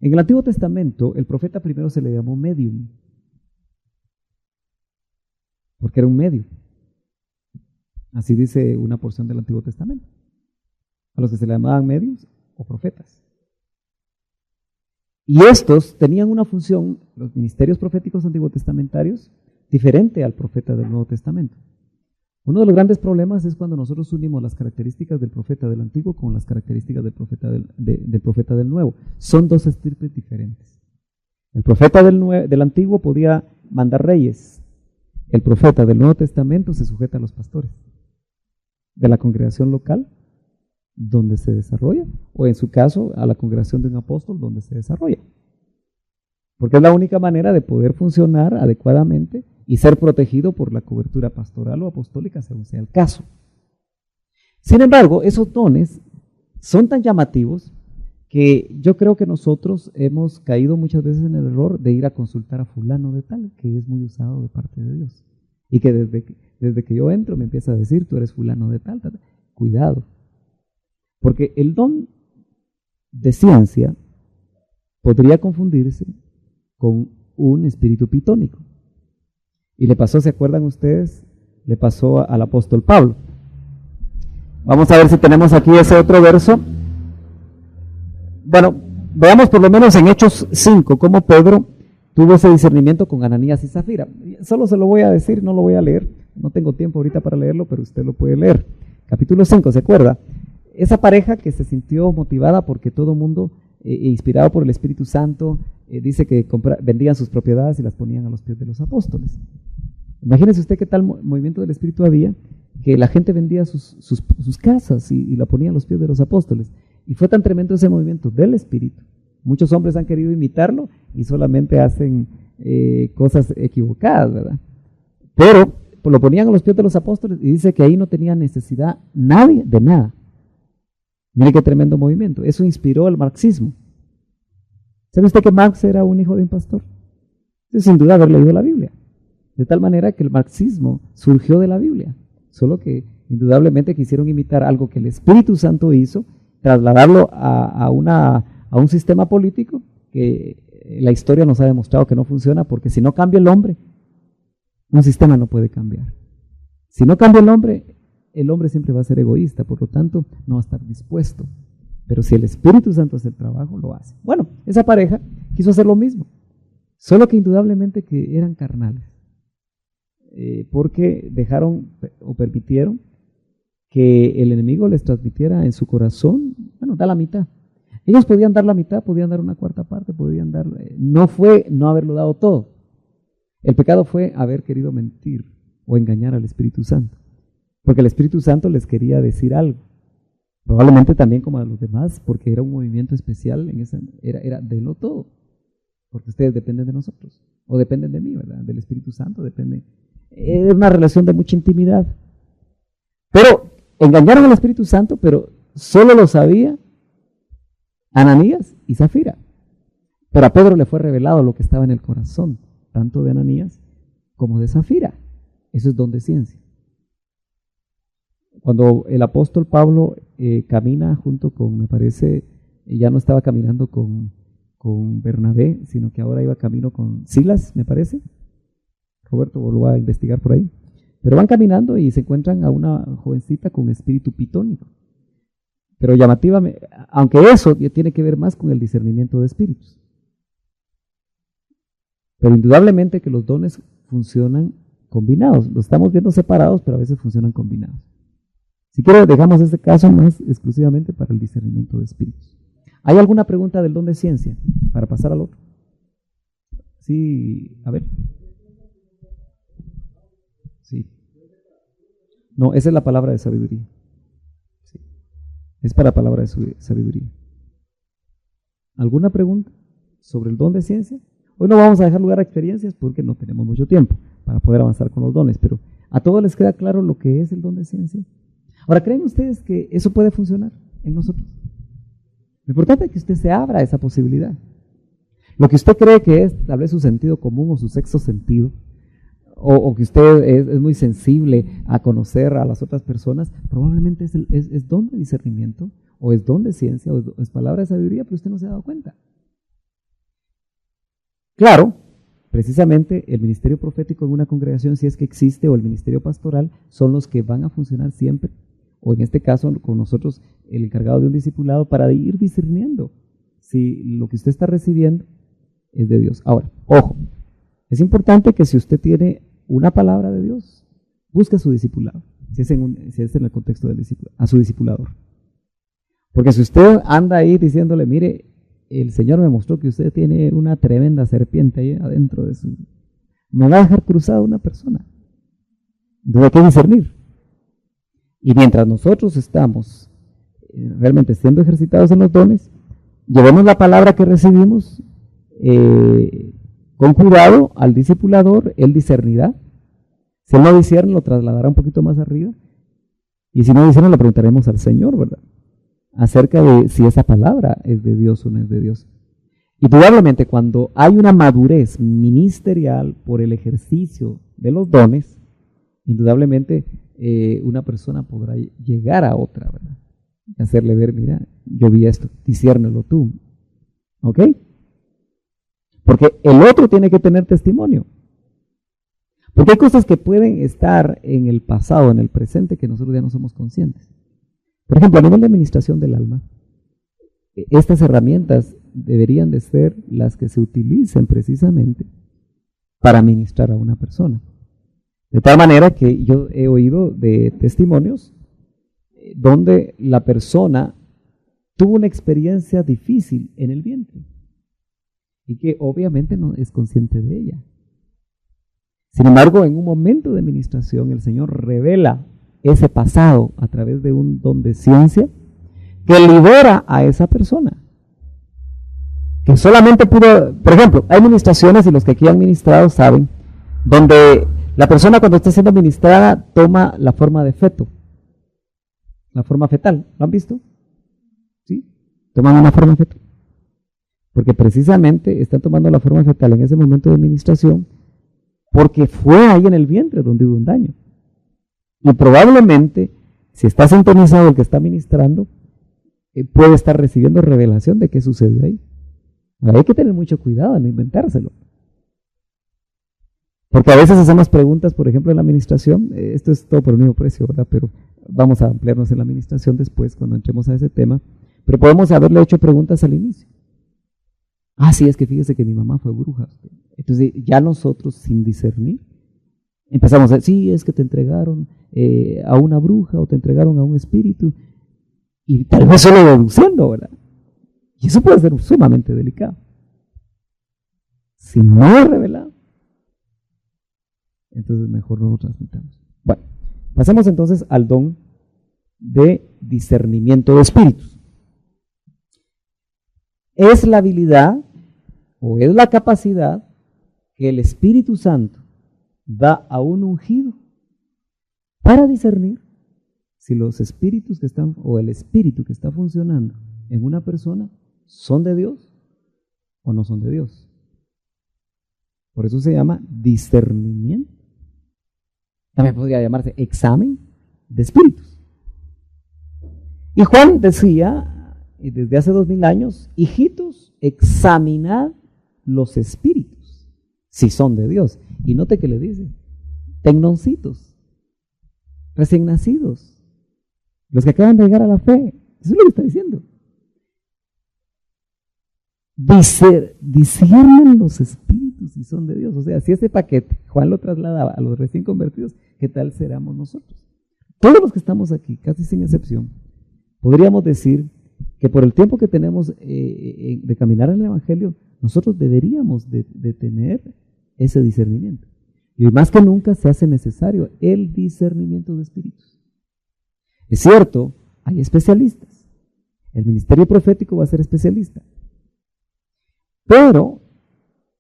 En el Antiguo Testamento, el profeta primero se le llamó medium, porque era un medio. Así dice una porción del Antiguo Testamento, a los que se le llamaban medios o profetas. Y estos tenían una función, los ministerios proféticos antiguotestamentarios, diferente al profeta del Nuevo Testamento. Uno de los grandes problemas es cuando nosotros unimos las características del profeta del Antiguo con las características del profeta del Nuevo. Son dos estirpes diferentes. El profeta del Antiguo podía mandar reyes. El profeta del Nuevo Testamento se sujeta a los pastores de la congregación local donde se desarrolla, o en su caso a la congregación de un apóstol donde se desarrolla. Porque es la única manera de poder funcionar adecuadamente y ser protegido por la cobertura pastoral o apostólica según sea el caso. Sin embargo, esos dones son tan llamativos que yo creo que nosotros hemos caído muchas veces en el error de ir a consultar a fulano de tal, que es muy usado de parte de Dios. Y que desde que yo entro me empieza a decir, tú eres fulano de tal, tal. Cuidado. Porque el don de ciencia podría confundirse con un espíritu pitónico. Y le pasó, ¿se acuerdan ustedes? Le pasó al apóstol Pablo. Vamos a ver si tenemos aquí ese otro verso. Bueno, veamos por lo menos en Hechos 5 cómo Pedro tuvo ese discernimiento con Ananías y Zafira. Solo se lo voy a decir, no lo voy a leer. No tengo tiempo ahorita para leerlo, pero usted lo puede leer. Capítulo 5, ¿se acuerda? Esa pareja que se sintió motivada porque todo mundo, inspirado por el Espíritu Santo, dice que vendían sus propiedades y las ponían a los pies de los apóstoles. Imagínese usted qué tal movimiento del Espíritu había, que la gente vendía sus casas y la ponía a los pies de los apóstoles. Y fue tan tremendo ese movimiento del Espíritu. Muchos hombres han querido imitarlo y solamente hacen cosas equivocadas, ¿verdad? Pero lo ponían a los pies de los apóstoles y dice que ahí no tenía necesidad nadie de nada. Mire qué tremendo movimiento. Eso inspiró el marxismo. ¿Sabe usted que Marx era un hijo de un pastor? Sin duda haber leído la Biblia. De tal manera que el marxismo surgió de la Biblia. Solo que indudablemente quisieron imitar algo que el Espíritu Santo hizo, trasladarlo a un sistema político que la historia nos ha demostrado que no funciona, porque si no cambia el hombre, un sistema no puede cambiar. Si no cambia el hombre siempre va a ser egoísta, por lo tanto no va a estar dispuesto. Pero si el Espíritu Santo hace el trabajo, lo hace. Bueno, esa pareja quiso hacer lo mismo, solo que indudablemente que eran carnales, porque dejaron o permitieron que el enemigo les transmitiera en su corazón, bueno, da la mitad. Ellos podían dar la mitad, podían dar una cuarta parte, podían dar, no fue no haberlo dado todo. El pecado fue haber querido mentir o engañar al Espíritu Santo, porque el Espíritu Santo les quería decir algo, probablemente también como a los demás, porque era un movimiento especial, era de lo todo, porque ustedes dependen de nosotros, o dependen de mí, ¿verdad? Del Espíritu Santo depende. Es una relación de mucha intimidad. Pero engañaron al Espíritu Santo, pero solo lo sabía Ananías y Zafira. Pero a Pedro le fue revelado lo que estaba en el corazón, tanto de Ananías como de Zafira. Eso es don de ciencia. Cuando el apóstol Pablo camina junto con, me parece, ya no estaba caminando con Bernabé, sino que ahora iba camino con Silas, me parece. Roberto lo va a investigar por ahí. Pero van caminando y se encuentran a una jovencita con espíritu pitónico. Pero llamativamente, aunque eso tiene que ver más con el discernimiento de espíritus. Pero indudablemente que los dones funcionan combinados. Los estamos viendo separados, pero a veces funcionan combinados. Si quiero, dejamos este caso más exclusivamente para el discernimiento de espíritus. ¿Hay alguna pregunta del don de ciencia para pasar al otro? Sí, a ver. Sí. No, esa es la palabra de sabiduría. Sí. Es para la palabra de sabiduría. ¿Alguna pregunta sobre el don de ciencia? Hoy no vamos a dejar lugar a experiencias porque no tenemos mucho tiempo para poder avanzar con los dones, pero ¿a todos les queda claro lo que es el don de ciencia? Ahora, ¿creen ustedes que eso puede funcionar en nosotros? Lo importante es que usted se abra a esa posibilidad. Lo que usted cree que es tal vez su sentido común o su sexto sentido, o que usted es muy sensible a conocer a las otras personas, probablemente es don de discernimiento, o es don de ciencia, o es palabra de sabiduría, pero usted no se ha dado cuenta. Claro, precisamente el ministerio profético en una congregación, si es que existe, o el ministerio pastoral, son los que van a funcionar siempre, o en este caso con nosotros, el encargado de un discipulado, para ir discerniendo si lo que usted está recibiendo es de Dios. Ahora, ojo, es importante que si usted tiene una palabra de Dios, busque a su discipulado, si es en el contexto del discipulado, a su discipulador. Porque si usted anda ahí diciéndole, mire, el Señor me mostró que usted tiene una tremenda serpiente ahí adentro de su... No va a dejar cruzada una persona. Entonces hay que discernir. Y mientras nosotros estamos realmente siendo ejercitados en los dones, llevemos la palabra que recibimos con cuidado al discipulador, él discernirá. Si él no discierne, lo trasladará un poquito más arriba. Y si no discierne, lo preguntaremos al Señor, ¿verdad? acerca de si esa palabra es de Dios o no es de Dios. Indudablemente, cuando hay una madurez ministerial por el ejercicio de los dones, indudablemente una persona podrá llegar a otra, ¿verdad? Y hacerle ver, mira, yo vi esto, disciérnelo tú. ¿Ok? Porque el otro tiene que tener testimonio. Porque hay cosas que pueden estar en el pasado, en el presente, que nosotros ya no somos conscientes. Por ejemplo, a nivel de administración del alma, estas herramientas deberían de ser las que se utilicen precisamente para ministrar a una persona. De tal manera que yo he oído de testimonios donde la persona tuvo una experiencia difícil en el vientre y que obviamente no es consciente de ella. Sin embargo, en un momento de ministración, el Señor revela ese pasado a través de un don de ciencia que libera a esa persona. Que solamente pudo, por ejemplo, hay ministraciones, y los que aquí han ministrado saben, donde la persona cuando está siendo ministrada toma la forma de feto, la forma fetal. ¿Lo han visto? ¿Sí? Toman una forma fetal. Porque precisamente están tomando la forma fetal en ese momento de ministración porque fue ahí en el vientre donde hubo un daño. Y probablemente, si está sintonizado el que está ministrando, puede estar recibiendo revelación de qué sucedió ahí. Hay que tener mucho cuidado en no inventárselo. Porque a veces hacemos preguntas, por ejemplo, en la administración, esto es todo por el mismo precio, ¿verdad? Pero vamos a ampliarnos en la administración después cuando entremos a ese tema, pero podemos haberle hecho preguntas al inicio. Ah, sí, es que fíjese que mi mamá fue bruja. Entonces ya nosotros, sin discernir, empezamos a decir, sí, es que te entregaron a una bruja o te entregaron a un espíritu, y tal vez solo deduciendo, ¿verdad? Y eso puede ser sumamente delicado. Si no es revelado, entonces mejor no lo transmitamos. Bueno, pasemos entonces al don de discernimiento de espíritus. Es la habilidad o es la capacidad que el Espíritu Santo da a un ungido para discernir si los espíritus que están o el espíritu que está funcionando en una persona son de Dios o no son de Dios. Por eso se llama discernimiento. También podría llamarse examen de espíritus. Y Juan decía, desde hace 2000 años, hijitos, examinad los espíritus, si son de Dios. Y note que le dice, tecnoncitos, recién nacidos, los que acaban de llegar a la fe. Eso es lo que está diciendo. Disciernen los espíritus si son de Dios. O sea, si ese paquete Juan lo trasladaba a los recién convertidos, ¿qué tal seremos nosotros? Todos los que estamos aquí, casi sin excepción, podríamos decir que por el tiempo que tenemos de caminar en el Evangelio, nosotros deberíamos de tener ese discernimiento. Y más que nunca se hace necesario el discernimiento de espíritus. Es cierto, hay especialistas. El ministerio profético va a ser especialista. Pero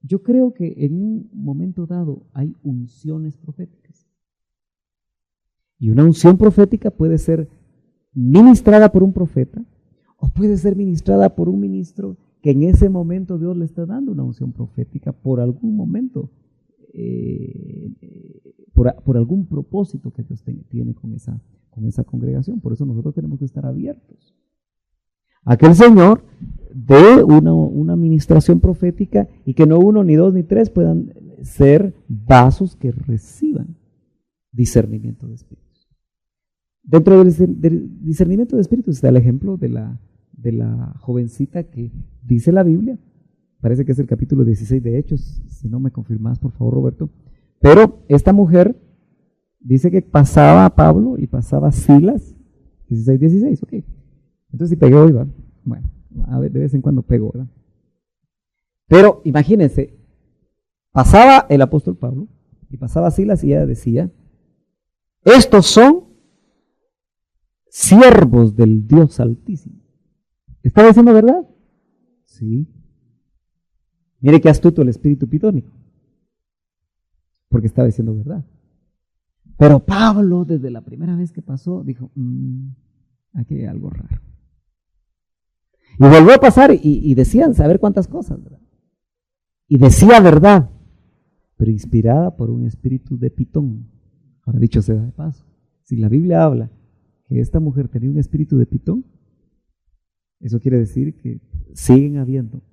yo creo que en un momento dado hay unciones proféticas. Y una unción profética puede ser ministrada por un profeta o puede ser ministrada por un ministro que en ese momento Dios le está dando una unción profética por algún momento, por algún propósito que Dios tiene con esa congregación. Por eso nosotros tenemos que estar abiertos a que el Señor dé una administración profética y que no uno, ni dos, ni tres puedan ser vasos que reciban discernimiento de espíritus. Dentro del discernimiento de espíritus está el ejemplo de la jovencita que dice la Biblia, parece que es el capítulo 16 de Hechos, si no me confirmas por favor Roberto, pero esta mujer dice que pasaba a Pablo y pasaba a Silas, 16, ok. Entonces si pegué hoy, ¿va? Bueno, a ver, de vez en cuando pego, ¿verdad? Pero imagínense, pasaba el apóstol Pablo y pasaba Silas y ella decía, estos son siervos del Dios Altísimo. ¿Está diciendo verdad? Sí. Mire qué astuto el espíritu pitónico, porque estaba diciendo verdad. Pero Pablo, desde la primera vez que pasó, dijo, aquí hay algo raro. Y volvió a pasar y decían saber cuántas cosas, ¿verdad? Y decía verdad, pero inspirada por un espíritu de Pitón. Ahora, dicho sea de paso, si la Biblia habla que esta mujer tenía un espíritu de Pitón, eso quiere decir que siguen habiendo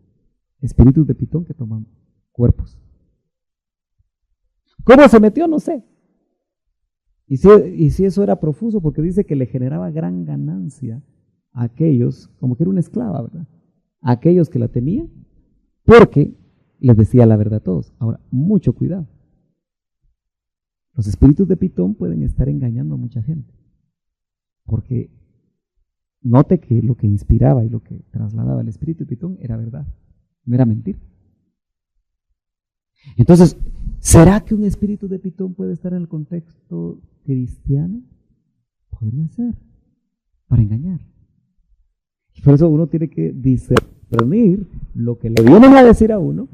espíritus de Pitón que toman cuerpos. ¿Cómo se metió? No sé. Y si eso era profuso, porque dice que le generaba gran ganancia a aquellos, como que era una esclava, ¿verdad? A aquellos que la tenían, porque les decía la verdad a todos. Ahora, mucho cuidado. Los espíritus de Pitón pueden estar engañando a mucha gente, porque note que lo que inspiraba y lo que trasladaba el espíritu de Pitón era verdad, no era mentira. Entonces, ¿será que un espíritu de Pitón puede estar en el contexto cristiano? Podría ser, para engañar. Y por eso uno tiene que discernir lo que le vienen a decir a uno.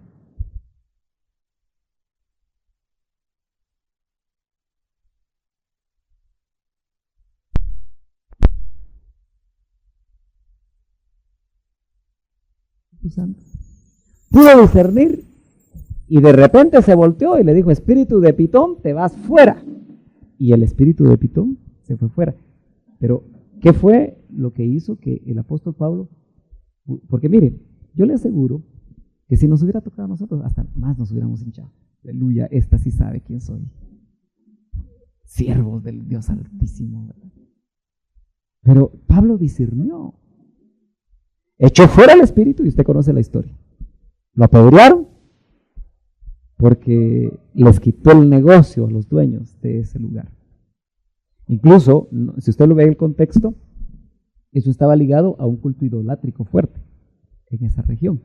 Pudo discernir y de repente se volteó y le dijo: espíritu de Pitón, te vas fuera. Y el espíritu de Pitón se fue fuera. Pero, ¿qué fue lo que hizo que el apóstol Pablo? Porque mire, yo le aseguro que si nos hubiera tocado a nosotros, hasta más nos hubiéramos hinchado. Aleluya, esta sí sabe quién soy. Siervos del Dios Altísimo, ¿verdad? Pero Pablo discernió. Echó fuera el espíritu y usted conoce la historia. Lo apedrearon porque les quitó el negocio a los dueños de ese lugar. Incluso, si usted lo ve en el contexto, eso estaba ligado a un culto idolátrico fuerte en esa región.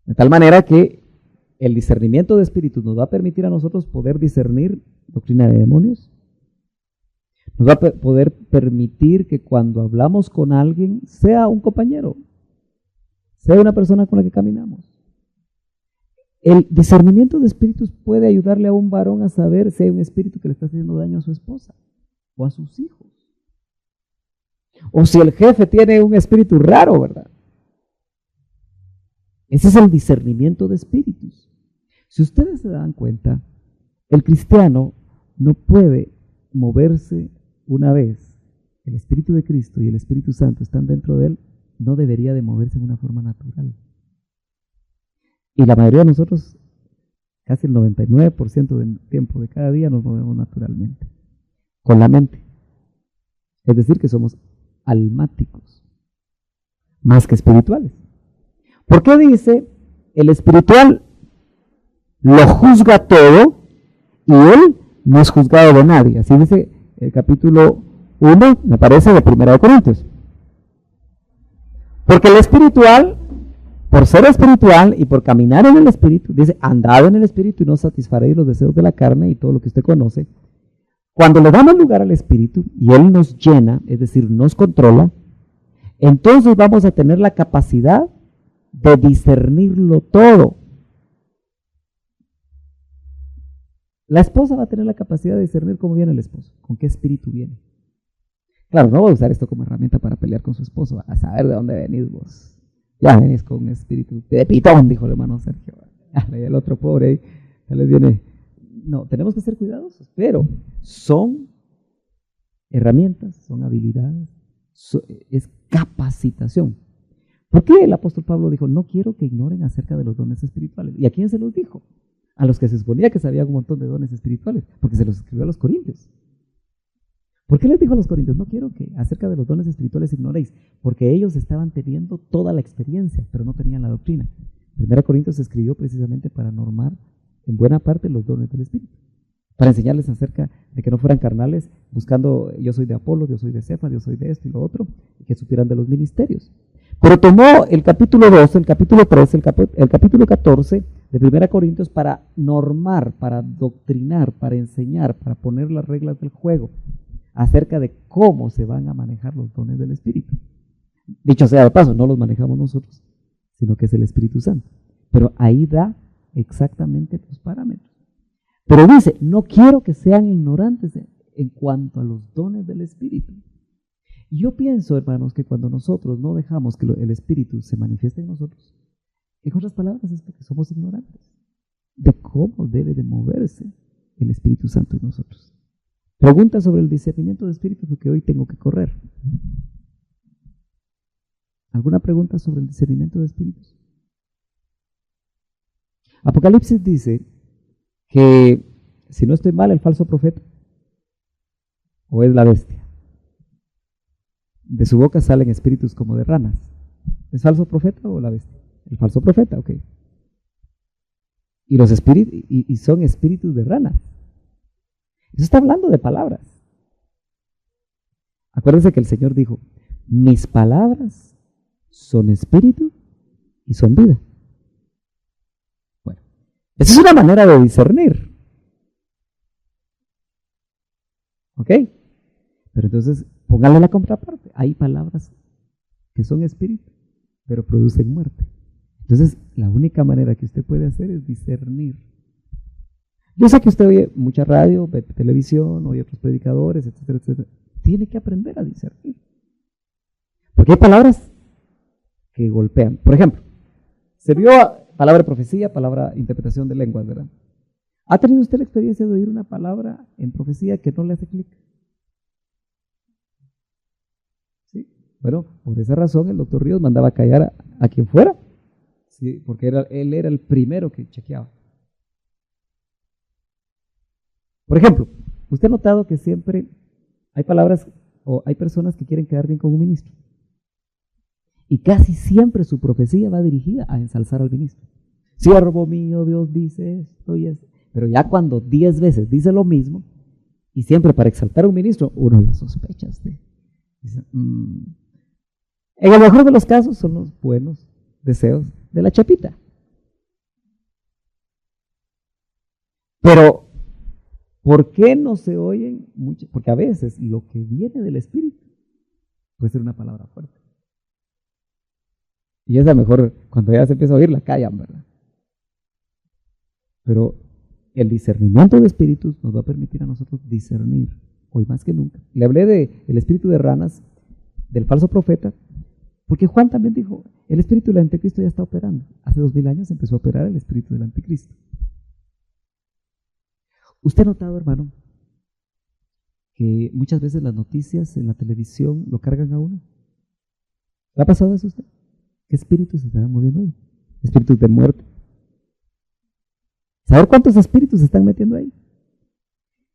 De tal manera que el discernimiento de espíritus nos va a permitir a nosotros poder discernir doctrina de demonios. Nos va a poder permitir que cuando hablamos con alguien, sea un compañero, sea una persona con la que caminamos. El discernimiento de espíritus puede ayudarle a un varón a saber si hay un espíritu que le está haciendo daño a su esposa o a sus hijos. O si el jefe tiene un espíritu raro, ¿verdad? Ese es el discernimiento de espíritus. Si ustedes se dan cuenta, el cristiano no puede moverse una vez el Espíritu de Cristo y el Espíritu Santo están dentro de él, no debería de moverse de una forma natural. Y la mayoría de nosotros, casi el 99% del tiempo de cada día, nos movemos naturalmente, con la mente. Es decir, que somos almáticos, más que espirituales. ¿Por qué dice el espiritual lo juzga todo y él no es juzgado de nadie? Así dice el capítulo 1, me parece, de 1 Corintios. Porque el espiritual, por ser espiritual y por caminar en el espíritu, dice: andad en el espíritu y no satisfaréis los deseos de la carne y todo lo que usted conoce. Cuando le damos lugar al espíritu y él nos llena, es decir, nos controla, entonces vamos a tener la capacidad de discernirlo todo. La esposa va a tener la capacidad de discernir cómo viene el esposo, con qué espíritu viene. Claro, no voy a usar esto como herramienta para pelear con su esposo, a saber de dónde venís vos. Ya venís con un espíritu de Pitón, dijo el hermano Sergio. Y el otro pobre, ya les viene. No, tenemos que ser cuidadosos, pero son herramientas, son habilidades, es capacitación. ¿Por qué el apóstol Pablo dijo: no quiero que ignoren acerca de los dones espirituales? ¿Y a quién se los dijo? A los que se suponía que sabían un montón de dones espirituales, porque se los escribió a los corintios. ¿Por qué les dijo a los corintios: no quiero que acerca de los dones espirituales ignoréis? Porque ellos estaban teniendo toda la experiencia, pero no tenían la doctrina. 1 Corintios se escribió precisamente para normar en buena parte los dones del Espíritu, para enseñarles acerca de que no fueran carnales, buscando yo soy de Apolo, yo soy de Cefas, yo soy de esto y lo otro, y que supieran de los ministerios. Pero tomó el capítulo 12, el capítulo 13, el capítulo 14 de 1 Corintios para normar, para doctrinar, para enseñar, para poner las reglas del juego acerca de cómo se van a manejar los dones del Espíritu. Dicho sea de paso, no los manejamos nosotros, sino que es el Espíritu Santo. Pero ahí da exactamente los parámetros. Pero dice: no quiero que sean ignorantes en cuanto a los dones del Espíritu. Y yo pienso, hermanos, que cuando nosotros no dejamos que el Espíritu se manifieste en nosotros, en otras palabras, es porque somos ignorantes de cómo debe de moverse el Espíritu Santo en nosotros. Pregunta sobre el discernimiento de espíritus, porque hoy tengo que correr. ¿Alguna pregunta sobre el discernimiento de espíritus? Apocalipsis dice que, si no estoy mal, el falso profeta o es la bestia. De su boca salen espíritus como de ranas. ¿Es falso profeta o la bestia? El falso profeta, ok. Y los espíritus, y son espíritus de ranas. Eso está hablando de palabras. Acuérdense que el Señor dijo, mis palabras son espíritu y son vida. Bueno, esa es una manera de discernir. ¿Ok? Pero entonces, póngale la contraparte. Hay palabras que son espíritu, pero producen muerte. Entonces, la única manera que usted puede hacer es discernir. Yo sé que usted oye mucha radio, ve televisión, oye otros predicadores, etcétera, etcétera. Tiene que aprender a discernir. Porque hay palabras que golpean. Por ejemplo, se vio palabra de profecía, palabra interpretación de lenguas, ¿verdad? ¿Ha tenido usted la experiencia de oír una palabra en profecía que no le hace clic? ¿Sí? Bueno, por esa razón el doctor Ríos mandaba callar a quien fuera, ¿sí? Porque él era el primero que chequeaba. Por ejemplo, usted ha notado que siempre hay palabras o hay personas que quieren quedar bien con un ministro. Y casi siempre su profecía va dirigida a ensalzar al ministro. Siervo mío, Dios dice esto y esto. Pero ya cuando 10 veces dice lo mismo, y siempre para exaltar a un ministro, uno ya sospecha. Dice, En el mejor de los casos son los buenos deseos de la chapita. Pero, ¿por qué no se oyen mucho? Porque a veces lo que viene del Espíritu puede ser una palabra fuerte. Y esa mejor, cuando ya se empieza a oír, la callan, ¿verdad? Pero el discernimiento de espíritus nos va a permitir a nosotros discernir, hoy más que nunca. Le hablé del espíritu de ranas, del falso profeta, porque Juan también dijo, el espíritu del anticristo ya está operando. Hace 2000 años empezó a operar el espíritu del anticristo. ¿Usted ha notado, hermano, que muchas veces las noticias en la televisión lo cargan a uno? ¿Le ha pasado eso a usted? ¿Qué espíritus se están moviendo ahí? Espíritus de muerte. ¿Saber cuántos espíritus se están metiendo ahí?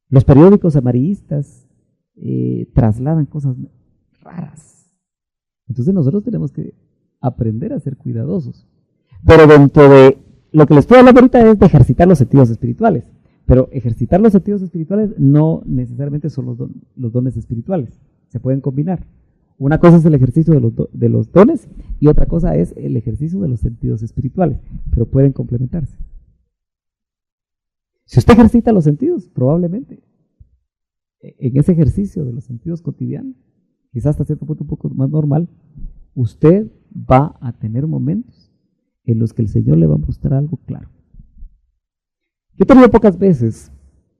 Los periódicos amarillistas trasladan cosas raras. Entonces nosotros tenemos que aprender a ser cuidadosos. Pero dentro de lo que les puedo hablar ahorita es de ejercitar los sentidos espirituales. Pero ejercitar los sentidos espirituales no necesariamente son los dones espirituales. Se pueden combinar. Una cosa es el ejercicio de los dones y otra cosa es el ejercicio de los sentidos espirituales, pero pueden complementarse. Si usted ejercita los sentidos, probablemente en ese ejercicio de los sentidos cotidianos, quizás hasta cierto punto un poco más normal, usted va a tener momentos en los que el Señor le va a mostrar algo claro. Yo he tenido pocas veces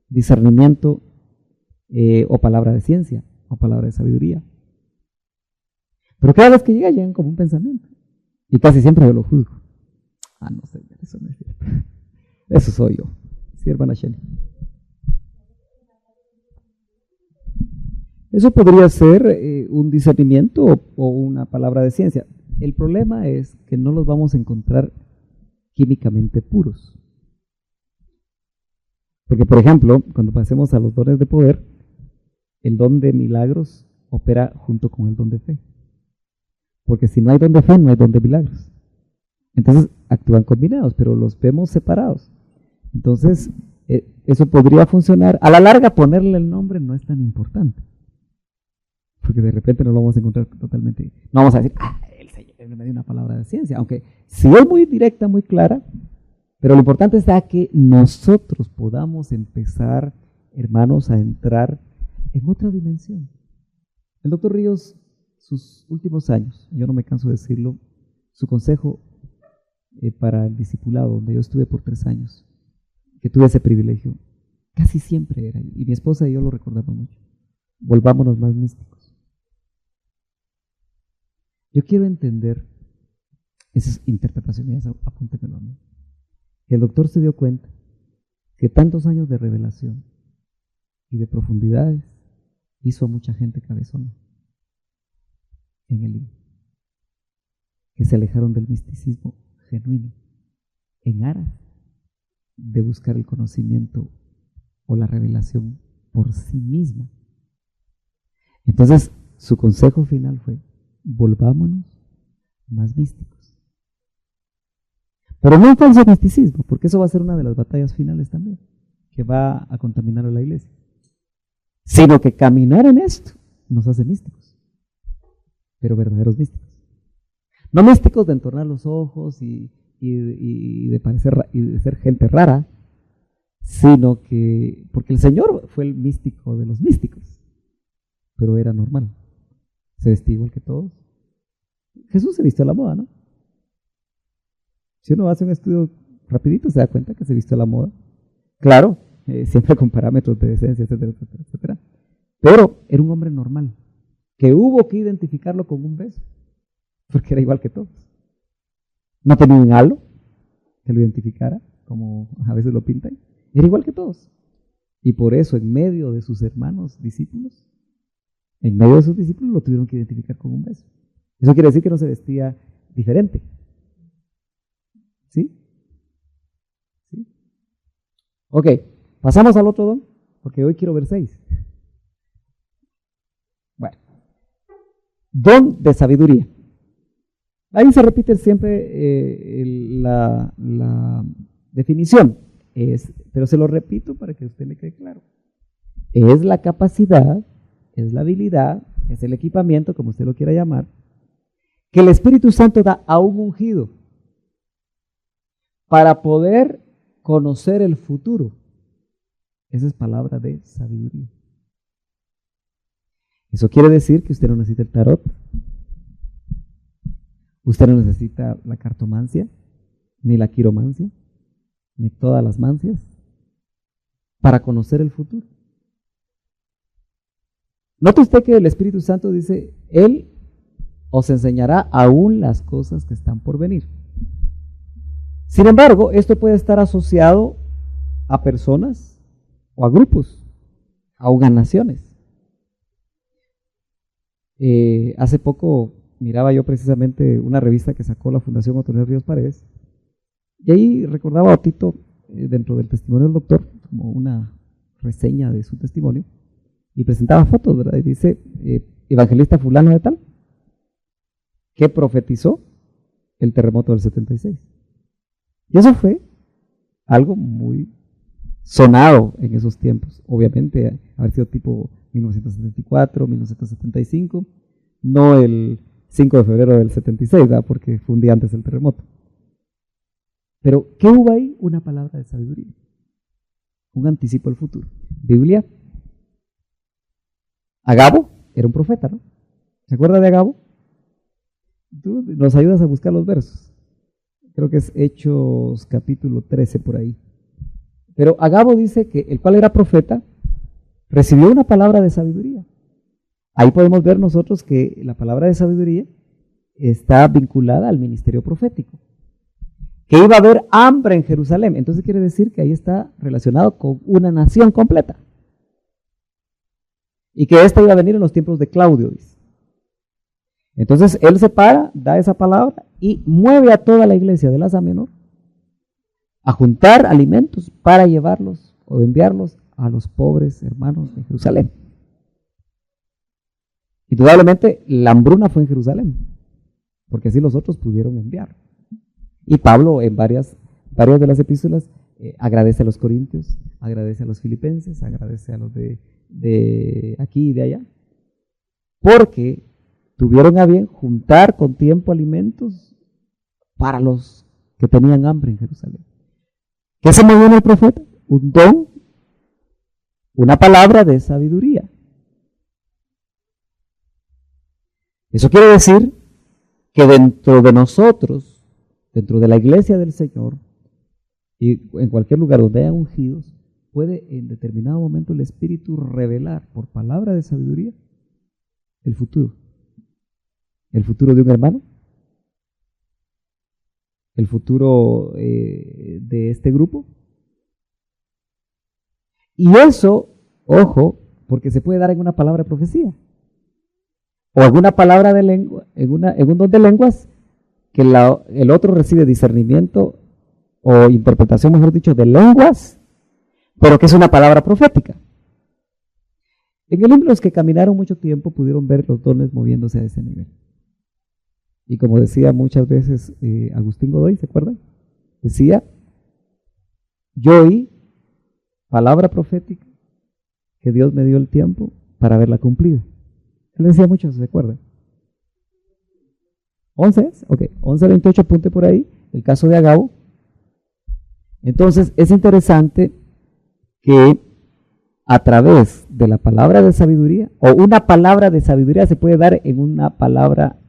discernimiento o palabra de ciencia o palabra de sabiduría. Pero cada vez que llegan como un pensamiento. Y casi siempre yo lo juzgo. No, Señor, eso no es cierto. Eso soy yo. Sí, hermana Shelly. Eso podría ser un discernimiento o una palabra de ciencia. El problema es que no los vamos a encontrar químicamente puros. Porque, por ejemplo, cuando pasemos a los dones de poder, el don de milagros opera junto con el don de fe. Porque si no hay don de fe, no hay don de milagros. Entonces actúan combinados, pero los vemos separados. Entonces, eso podría funcionar. A la larga, ponerle el nombre no es tan importante. Porque de repente no lo vamos a encontrar totalmente. No vamos a decir, el Señor me dio una palabra de ciencia. Aunque sí es muy directa, muy clara. Pero lo importante es que nosotros podamos empezar, hermanos, a entrar en otra dimensión. El doctor Ríos, sus últimos años, yo no me canso de decirlo, su consejo para el discipulado, donde yo estuve por 3 años, que tuve ese privilegio, casi siempre era, y mi esposa y yo lo recordamos mucho, volvámonos más místicos. Yo quiero entender, esa es interpretación, y eso apúntemelo a mí, que el doctor se dio cuenta que tantos años de revelación y de profundidades hizo a mucha gente cabezona en el libro, que se alejaron del misticismo genuino en aras de buscar el conocimiento o la revelación por sí misma. Entonces, su consejo final fue: volvámonos más místicos. Pero no un falso misticismo, porque eso va a ser una de las batallas finales también, que va a contaminar a la iglesia. Sino que caminar en esto nos hace místicos, pero verdaderos místicos. No místicos de entornar los ojos y de parecer y de ser gente rara, sino que, porque el Señor fue el místico de los místicos, pero era normal, se vestía igual que todos. Jesús se vistió a la moda, ¿no? Si uno hace un estudio rapidito se da cuenta que se vistió a la moda. Claro, siempre con parámetros de decencia, etcétera, etcétera, etcétera. Pero era un hombre normal, que hubo que identificarlo con un beso, porque era igual que todos. No tenía un halo que lo identificara, como a veces lo pintan. Era igual que todos. Y por eso, en medio de sus hermanos discípulos, en medio de sus discípulos lo tuvieron que identificar con un beso. Eso quiere decir que no se vestía diferente. ¿Sí? ¿Sí? Ok, pasamos al otro don, porque hoy quiero ver 6. Bueno, don de sabiduría. Ahí se repite siempre la definición, pero se lo repito para que a usted le quede claro. Es la capacidad, es la habilidad, es el equipamiento, como usted lo quiera llamar, que el Espíritu Santo da a un ungido para poder conocer el futuro. Esa es palabra de sabiduría. Eso quiere decir que usted no necesita el tarot, usted no necesita la cartomancia, ni la quiromancia, ni todas las mancias, para conocer el futuro. Note usted que el Espíritu Santo dice: Él os enseñará aún las cosas que están por venir. Sin embargo, esto puede estar asociado a personas o a grupos, aún a naciones. Hace poco miraba yo precisamente una revista que sacó la Fundación Otoniel Ríos Paredes, y ahí recordaba a Tito, dentro del testimonio del doctor, como una reseña de su testimonio, y presentaba fotos, ¿verdad? Y dice, evangelista fulano de tal, que profetizó el terremoto del 76. Y eso fue algo muy sonado en esos tiempos. Obviamente, haber sido tipo 1974, 1975, no el 5 de febrero del 76, ¿verdad? Porque fue un día antes del terremoto. Pero, ¿qué hubo ahí? Una palabra de sabiduría, un anticipo del futuro. Biblia. Agabo era un profeta, ¿no? ¿Se acuerda de Agabo? Tú nos ayudas a buscar los versos. Creo que es Hechos capítulo 13 por ahí. Pero Agabo dice que el cual era profeta recibió una palabra de sabiduría. Ahí podemos ver nosotros que la palabra de sabiduría está vinculada al ministerio profético. Que iba a haber hambre en Jerusalén. Entonces quiere decir que ahí está relacionado con una nación completa. Y que esta iba a venir en los tiempos de Claudio, dice. Entonces él se para, da esa palabra y mueve a toda la iglesia de la Asia Menor a juntar alimentos para llevarlos o enviarlos a los pobres hermanos de Jerusalén. Indudablemente la hambruna fue en Jerusalén, porque así los otros pudieron enviar. Y Pablo en varias de las epístolas agradece a los corintios, agradece a los filipenses, agradece a los de aquí y de allá, porque tuvieron a bien juntar con tiempo alimentos para los que tenían hambre en Jerusalén. ¿Qué se movió en el profeta? Un don, una palabra de sabiduría. Eso quiere decir que dentro de nosotros, dentro de la iglesia del Señor, y en cualquier lugar donde haya ungidos, puede en determinado momento el Espíritu revelar por palabra de sabiduría el futuro. el futuro de un hermano, el futuro de este grupo. Y eso, ojo, porque se puede dar en una palabra de profecía o en una palabra de lengua, en un don de lenguas, que el otro recibe discernimiento o interpretación, mejor dicho, de lenguas, pero que es una palabra profética. En el libro, los que caminaron mucho tiempo pudieron ver los dones moviéndose a ese nivel. Y como decía muchas veces Agustín Godoy, ¿se acuerdan? Decía, yo oí palabra profética que Dios me dio el tiempo para verla cumplida. Él decía mucho, ¿se acuerdan? 11 es, ok, 11:28, apunte por ahí, el caso de Agabo. Entonces, es interesante que a través de la palabra de sabiduría, o una palabra de sabiduría se puede dar en una palabra,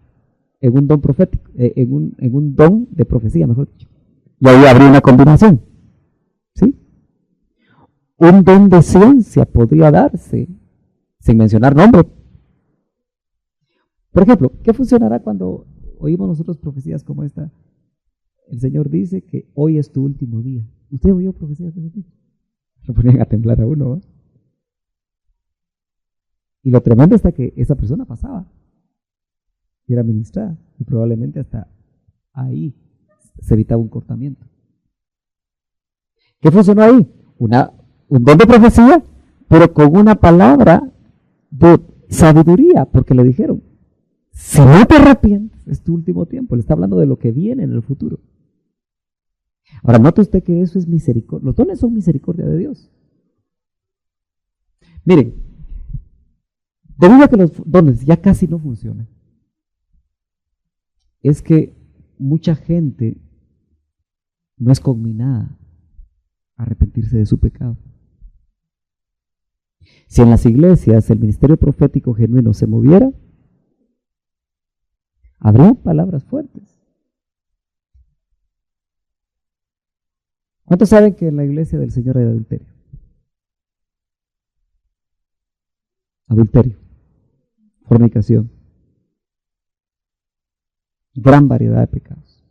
en un don profético, en un don de profecía, mejor dicho. Y ahí habría una combinación, ¿sí? Un don de ciencia podría darse, sin mencionar nombre. Por ejemplo, ¿qué funcionará cuando oímos nosotros profecías como esta? El Señor dice que hoy es tu último día. ¿Usted oyó profecías de ese tipo? Lo ponían a temblar a uno, ¿no? Y lo tremendo está que esa persona pasaba y era ministrada, y probablemente hasta ahí se evitaba un cortamiento. ¿Qué funcionó ahí? Un don de profecía, pero con una palabra de sabiduría, porque le dijeron, si no te arrepientes, es tu último tiempo. Le está hablando de lo que viene en el futuro. Ahora, note usted que eso es misericordia. Los dones son misericordia de Dios. Miren, debido a que los dones ya casi no funcionan, es que mucha gente no es conminada a arrepentirse de su pecado. Si en las iglesias el ministerio profético genuino se moviera, habría palabras fuertes. ¿Cuántos saben que en la iglesia del Señor hay adulterio? Adulterio, fornicación, gran variedad de pecados.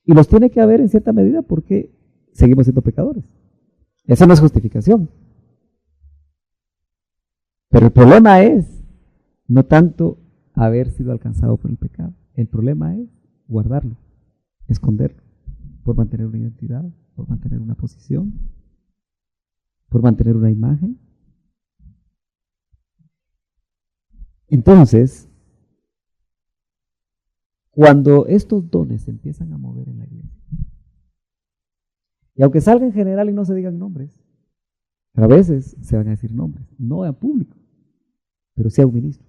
Y los tiene que haber en cierta medida porque seguimos siendo pecadores. Esa no es justificación. Pero el problema es no tanto haber sido alcanzado por el pecado. El problema es guardarlo, esconderlo, por mantener una identidad, por mantener una posición, por mantener una imagen. Entonces, cuando estos dones se empiezan a mover en la iglesia, y aunque salga en general y no se digan nombres, pero a veces se van a decir nombres, no a público, pero sí a un ministro.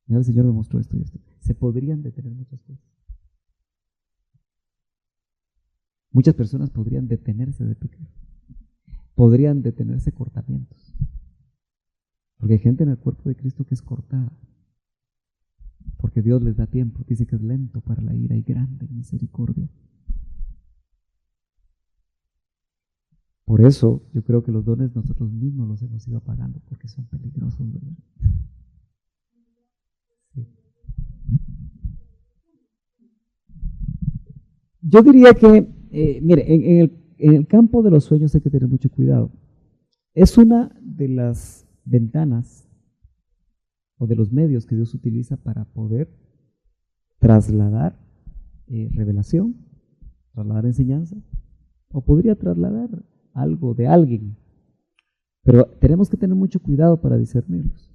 Mira, el Señor me mostró esto y esto. Se podrían detener muchas cosas. Muchas personas podrían detenerse de pecar. Podrían detenerse cortamientos. Porque hay gente en el cuerpo de Cristo que es cortada. Porque Dios les da tiempo. Dice que es lento para la ira y grande en misericordia. Por eso yo creo que los dones nosotros mismos los hemos ido apagando porque son peligrosos, ¿verdad? Sí. Yo diría que, mire, en el campo de los sueños hay que tener mucho cuidado. Es una de las ventanas o de los medios que Dios utiliza para poder trasladar revelación, trasladar enseñanza, o podría trasladar algo de alguien, pero tenemos que tener mucho cuidado para discernirlos.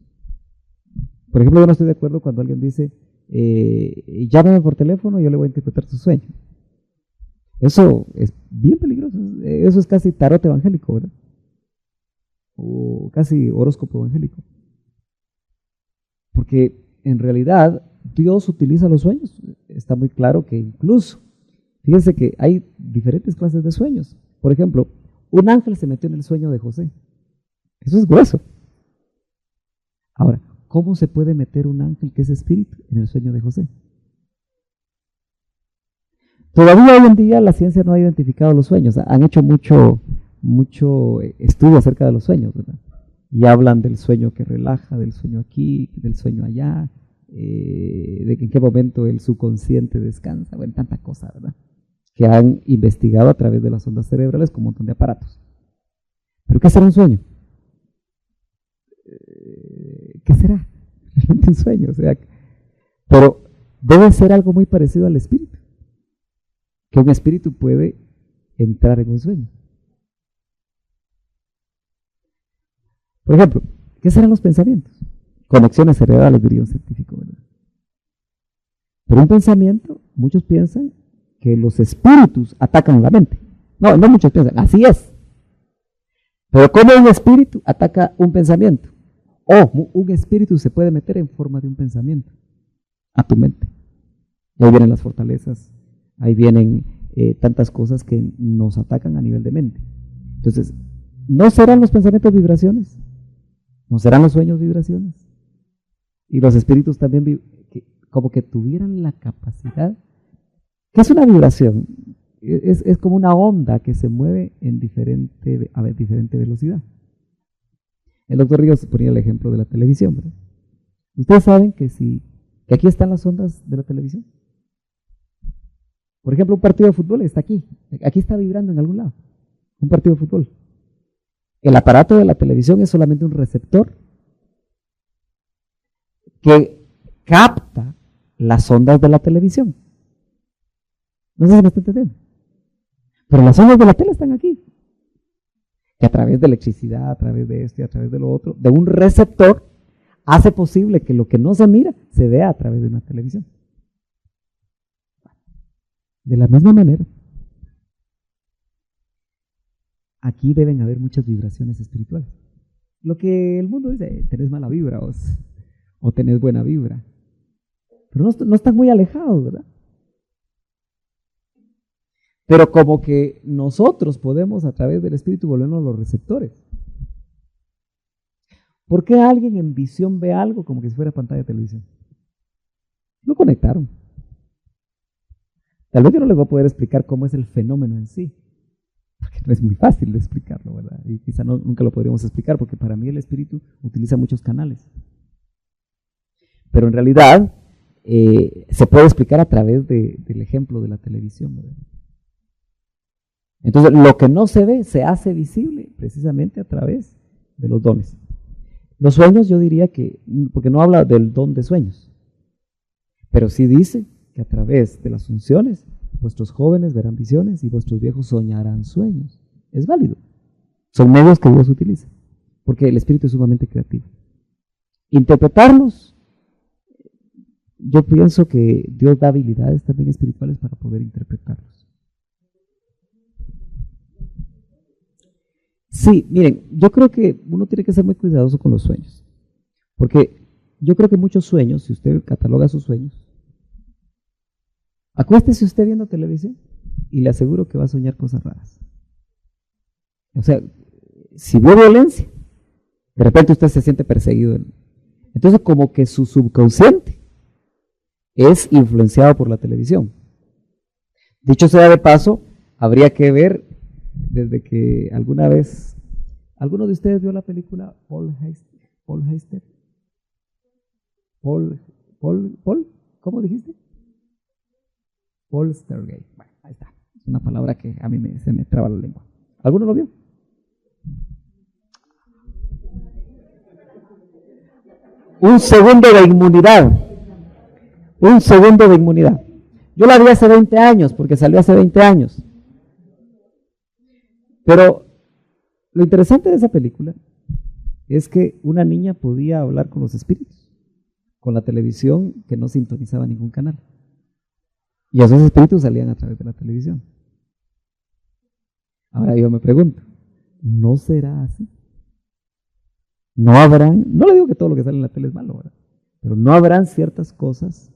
Por ejemplo, yo no estoy de acuerdo cuando alguien dice, llámame por teléfono y yo le voy a interpretar su sueño. Eso es bien peligroso, eso es casi tarot evangélico, ¿verdad? O casi horóscopo evangélico. Porque en realidad Dios utiliza los sueños. Está muy claro que incluso, fíjense que hay diferentes clases de sueños. Por ejemplo, un ángel se metió en el sueño de José. Eso es grueso. Ahora, ¿cómo se puede meter un ángel que es espíritu en el sueño de José? Todavía hoy en día la ciencia no ha identificado los sueños. Han hecho mucho estudio acerca de los sueños, ¿verdad? y hablan del sueño que relaja, del sueño aquí, del sueño allá, de en qué momento el subconsciente descansa, bueno, tanta cosa, ¿verdad? Que han investigado a través de las ondas cerebrales con un montón de aparatos. ¿Pero qué será un sueño? ¿Qué será? Realmente un sueño, o sea, pero debe ser algo muy parecido al espíritu, que un espíritu puede entrar en un sueño. Por ejemplo, ¿qué serán los pensamientos? Conexiones cerebrales, diría un científico, ¿verdad? Pero un pensamiento, muchos piensan que los espíritus atacan la mente. No, no muchos piensan, así es. Pero ¿cómo un espíritu ataca un pensamiento? O un espíritu se puede meter en forma de un pensamiento a tu mente. Y ahí vienen las fortalezas, ahí vienen tantas cosas que nos atacan a nivel de mente. Entonces, ¿no serán los pensamientos vibraciones? ¿No serán los sueños vibraciones? Y los espíritus también como que tuvieran la capacidad. ¿Qué es una vibración? Es como una onda que se mueve a diferente velocidad. El doctor Ríos ponía el ejemplo de la televisión, ¿verdad? Ustedes saben que aquí están las ondas de la televisión. Por ejemplo, un partido de fútbol está aquí está vibrando en algún lado. Un partido de fútbol. El aparato de la televisión es solamente un receptor que capta las ondas de la televisión. No sé si me está entendiendo. Pero las ondas de la tele están aquí. Que a través de electricidad, a través de esto y a través de lo otro, de un receptor, hace posible que lo que no se mira se vea a través de una televisión. De la misma manera, aquí deben haber muchas vibraciones espirituales. Lo que el mundo dice, tenés mala vibra o tenés buena vibra. Pero no están muy alejados, ¿verdad? Pero como que nosotros podemos a través del espíritu volvernos los receptores. ¿Por qué alguien en visión ve algo como que si fuera pantalla de televisión? No conectaron. Tal vez yo no les voy a poder explicar cómo es el fenómeno en sí, porque no es muy fácil de explicarlo, ¿verdad? Y quizá nunca lo podríamos explicar, porque para mí el espíritu utiliza muchos canales. Pero en realidad se puede explicar a través del ejemplo de la televisión, ¿verdad? Entonces, lo que no se ve se hace visible precisamente a través de los dones. Los sueños, yo diría que, porque no habla del don de sueños, pero sí dice que a través de las funciones, vuestros jóvenes verán visiones y vuestros viejos soñarán sueños. Es válido. Son medios que Dios utiliza, porque el espíritu es sumamente creativo. Interpretarlos, yo pienso que Dios da habilidades también espirituales para poder interpretarlos. Sí, miren, yo creo que uno tiene que ser muy cuidadoso con los sueños, porque yo creo que muchos sueños, si usted cataloga sus sueños, acuéstese usted viendo televisión y le aseguro que va a soñar cosas raras. O sea, si vio violencia, de repente usted se siente perseguido. Entonces, como que su subconsciente es influenciado por la televisión. Dicho sea de paso, habría que ver desde que alguna vez, ¿alguno de ustedes vio la película Poltergeist? ¿Cómo dijiste? Poltergeist. Bueno, ahí está. Es una palabra que a mí se me traba la lengua. ¿Alguno lo vio? Un segundo de inmunidad. Un segundo de inmunidad. Yo la vi hace 20 años, porque salió hace 20 años. Pero lo interesante de esa película es que una niña podía hablar con los espíritus, con la televisión que no sintonizaba ningún canal. Y esos espíritus salían a través de la televisión. Ahora yo me pregunto, ¿no será así? No le digo que todo lo que sale en la tele es malo, ¿verdad? Pero no habrán ciertas cosas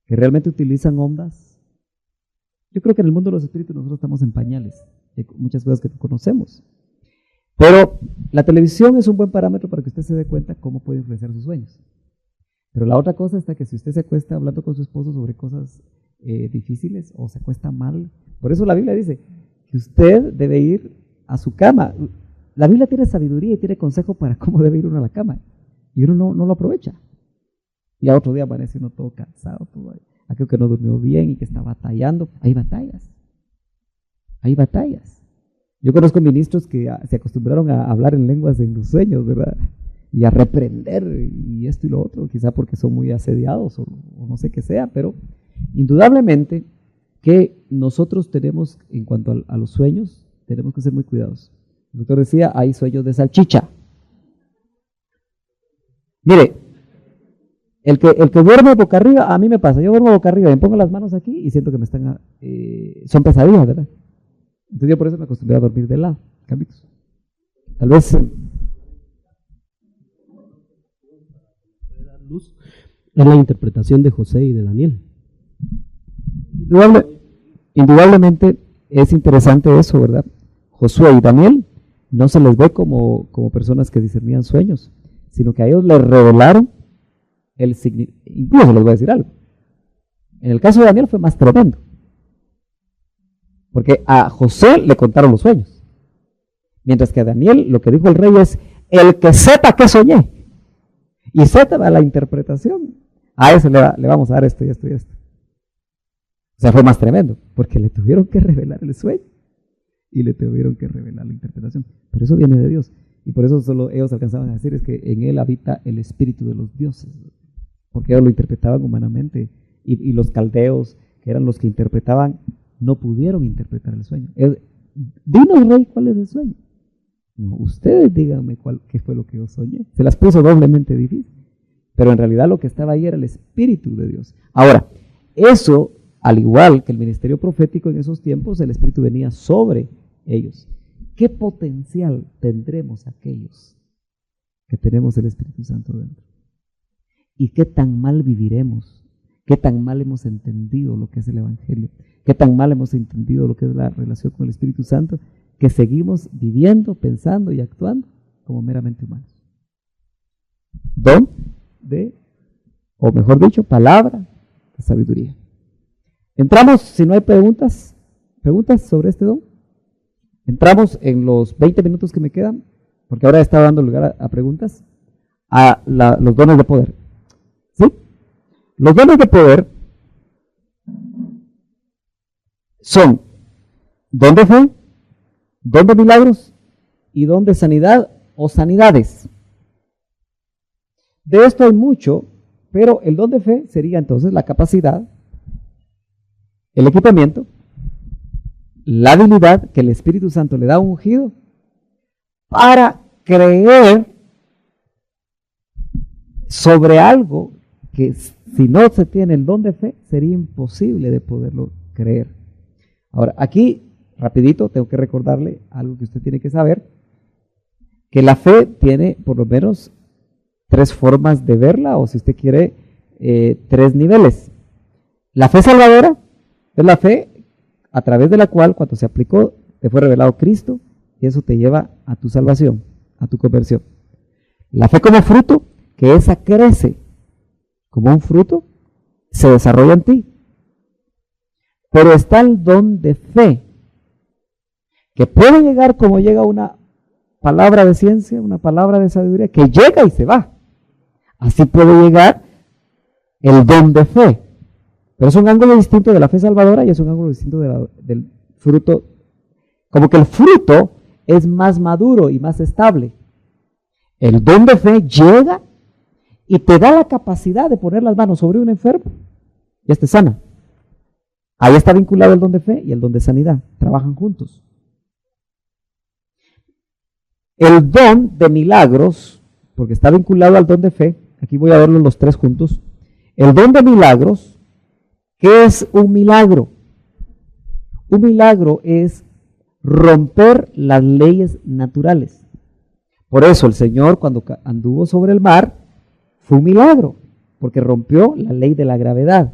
que realmente utilizan ondas. Yo creo que en el mundo de los espíritus nosotros estamos en pañales. Hay muchas cosas que no conocemos. Pero la televisión es un buen parámetro para que usted se dé cuenta cómo puede influenciar sus sueños. Pero la otra cosa está que si usted se acuesta hablando con su esposo sobre cosas difíciles o se acuesta mal, por eso la Biblia dice que usted debe ir a su cama. la Biblia tiene sabiduría y tiene consejo para cómo debe ir uno a la cama. Y uno no lo aprovecha. Y a otro día amanece uno todo cansado, todo aquello que no durmió bien y que está batallando. Hay batallas. Hay batallas. Yo conozco ministros que se acostumbraron a hablar en lenguas en los sueños, ¿verdad? Y a reprender y esto y lo otro, quizá porque son muy asediados o no sé qué sea, pero indudablemente que nosotros tenemos, en cuanto a los sueños, tenemos que ser muy cuidadosos. El doctor decía, hay sueños de salchicha. Mire, el que duerme boca arriba, a mí me pasa, yo duermo boca arriba, me pongo las manos aquí y siento que me están, son pesadillas, ¿verdad? Entonces yo por eso me acostumbré a dormir de lado, cambios. Tal vez es la interpretación de José y de Daniel. Indudablemente es interesante eso, ¿verdad? Josué y Daniel no se les ve como personas que discernían sueños, sino que a ellos les revelaron el significado. Incluso les voy a decir algo. En el caso de Daniel fue más tremendo, porque a José le contaron los sueños, mientras que a Daniel lo que dijo el rey es, el que sepa que soñé, y sepa la interpretación, a ese le vamos a dar esto y esto y esto. O sea, fue más tremendo, porque le tuvieron que revelar el sueño y le tuvieron que revelar la interpretación. Pero eso viene de Dios. Y por eso solo ellos alcanzaban a decir es que en él habita el espíritu de los dioses. Porque ellos lo interpretaban humanamente. Y los caldeos, que eran los que interpretaban, no pudieron interpretar el sueño. Dinos, rey, ¿cuál es el sueño? No, ustedes díganme qué fue lo que yo soñé. Se las puso doblemente difícil. Pero en realidad lo que estaba ahí era el espíritu de Dios. Ahora, eso, al igual que el ministerio profético en esos tiempos, el espíritu venía sobre ellos. ¿Qué potencial tendremos aquellos que tenemos el Espíritu Santo dentro? ¿Y qué tan mal viviremos? ¿Qué tan mal hemos entendido lo que es el Evangelio? ¿Qué tan mal hemos entendido lo que es la relación con el Espíritu Santo? Que seguimos viviendo, pensando y actuando como meramente humanos. Don de, o mejor dicho, palabra de sabiduría. Entramos, si no hay preguntas sobre este don. Entramos en los 20 minutos que me quedan, porque ahora está dando lugar a preguntas, los dones de poder. ¿Sí? Los dones de poder son don de fe, don de milagros y don de sanidad o sanidades. De esto hay mucho, pero el don de fe sería entonces la capacidad, el equipamiento, la habilidad que el Espíritu Santo le da un ungido para creer sobre algo que si no se tiene el don de fe sería imposible de poderlo creer. Ahora, aquí, rapidito, tengo que recordarle algo que usted tiene que saber, que la fe tiene por lo menos 3 formas de verla, o si usted quiere, 3 niveles. La fe salvadora es la fe a través de la cual, cuando se aplicó, te fue revelado Cristo, y eso te lleva a tu salvación, a tu conversión. La fe como fruto, que esa crece como un fruto, se desarrolla en ti. Pero está el don de fe, que puede llegar como llega una palabra de ciencia, una palabra de sabiduría, que llega y se va. Así puede llegar el don de fe. Pero es un ángulo distinto de la fe salvadora y es un ángulo distinto del fruto. Como que el fruto es más maduro y más estable. El don de fe llega y te da la capacidad de poner las manos sobre un enfermo y este sana. Ahí está vinculado el don de fe y el don de sanidad. Trabajan juntos. El don de milagros, porque está vinculado al don de fe, aquí voy a verlos los 3 juntos. El don de milagros, ¿qué es un milagro? Un milagro es romper las leyes naturales. Por eso el Señor, cuando anduvo sobre el mar, fue un milagro, porque rompió la ley de la gravedad,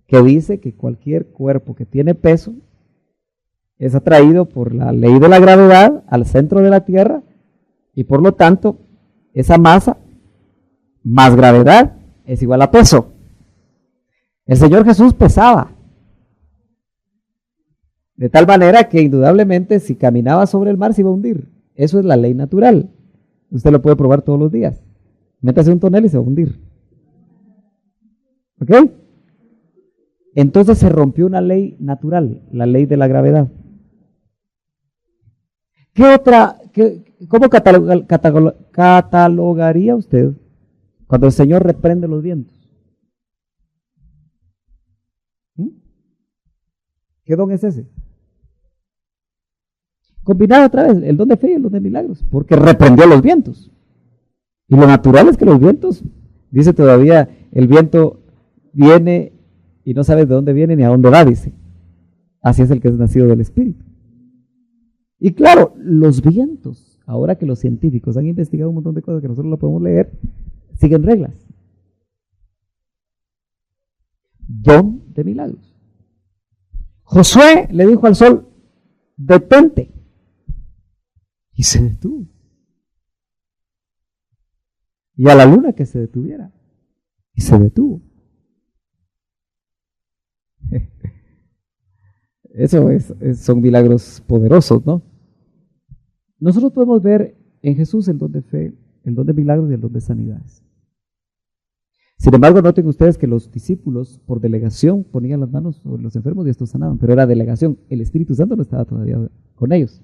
que dice que cualquier cuerpo que tiene peso es atraído por la ley de la gravedad al centro de la Tierra, y por lo tanto, esa masa más gravedad es igual a peso. El Señor Jesús pesaba, de tal manera que indudablemente si caminaba sobre el mar se iba a hundir. Eso es la ley natural. Usted lo puede probar todos los días. Métase en un tonel y se va a hundir. ¿Ok? Entonces se rompió una ley natural, la ley de la gravedad. ¿Cómo catalogaría usted cuando el Señor reprende los vientos? ¿Qué don es ese? Combinado otra vez, el don de fe y el don de milagros, porque reprendió los vientos. Y lo natural es que los vientos, dice todavía, el viento viene y no sabes de dónde viene ni a dónde va, dice. Así es el que es nacido del Espíritu. Y claro, los vientos, ahora que los científicos han investigado un montón de cosas que nosotros no podemos leer, siguen reglas. Don de milagros. Josué le dijo al sol, detente. Y se detuvo. Y a la luna que se detuviera. Y se detuvo. Eso son milagros poderosos, ¿no? Nosotros podemos ver en Jesús el don de fe, el don de milagros y el don de sanidades. Sin embargo, noten ustedes que los discípulos, por delegación, ponían las manos sobre los enfermos y estos sanaban, pero era delegación. El Espíritu Santo no estaba todavía con ellos.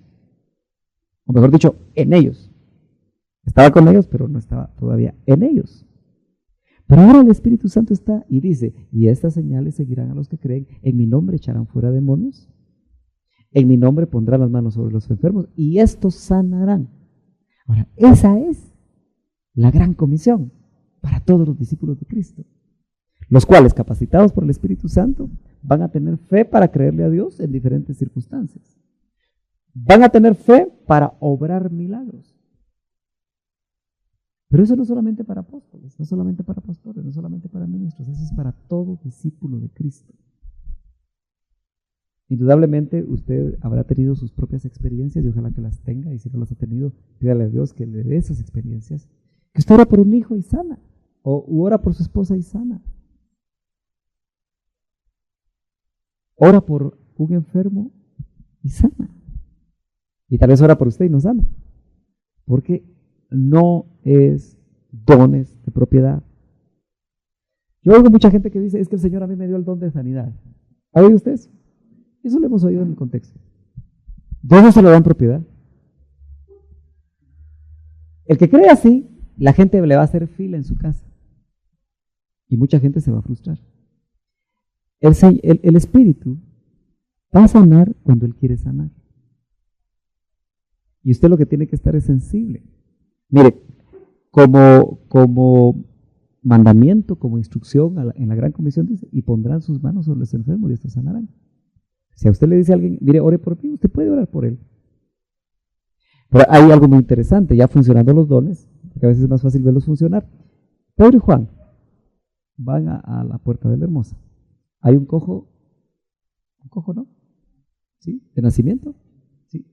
O mejor dicho, en ellos. Estaba con ellos, pero no estaba todavía en ellos. Pero ahora el Espíritu Santo está y dice, y estas señales seguirán a los que creen, en mi nombre echarán fuera demonios, en mi nombre pondrán las manos sobre los enfermos y estos sanarán. Ahora, esa es la gran comisión para todos los discípulos de Cristo, los cuales, capacitados por el Espíritu Santo, van a tener fe para creerle a Dios en diferentes circunstancias. Van a tener fe para obrar milagros. Pero eso no es solamente para apóstoles, no solamente para pastores, no solamente para ministros, eso es para todo discípulo de Cristo. Indudablemente usted habrá tenido sus propias experiencias y ojalá que las tenga, y si no las ha tenido, pídale a Dios que le dé esas experiencias. Que usted ora por un hijo y sana, u ora por su esposa y sana. Ora por un enfermo y sana. Y tal vez ora por usted y no sana. Porque no es dones de propiedad. Yo oigo mucha gente que dice, es que el Señor a mí me dio el don de sanidad. ¿Ha oído usted eso? Eso lo hemos oído en el contexto. Dios no se lo da en propiedad. El que cree así, la gente le va a hacer fila en su casa. Y mucha gente se va a frustrar. El Espíritu va a sanar cuando Él quiere sanar. Y usted lo que tiene que estar es sensible. Mire, como mandamiento, como instrucción en la gran comisión dice, y pondrán sus manos sobre los enfermos y estos sanarán. Si a usted le dice a alguien, mire, ore por mí, usted puede orar por él. Pero hay algo muy interesante, ya funcionando los dones, porque a veces es más fácil verlos funcionar. Pedro y Juan van a la puerta de la Hermosa. Hay un cojo, ¿no? ¿Sí? De nacimiento, ¿sí?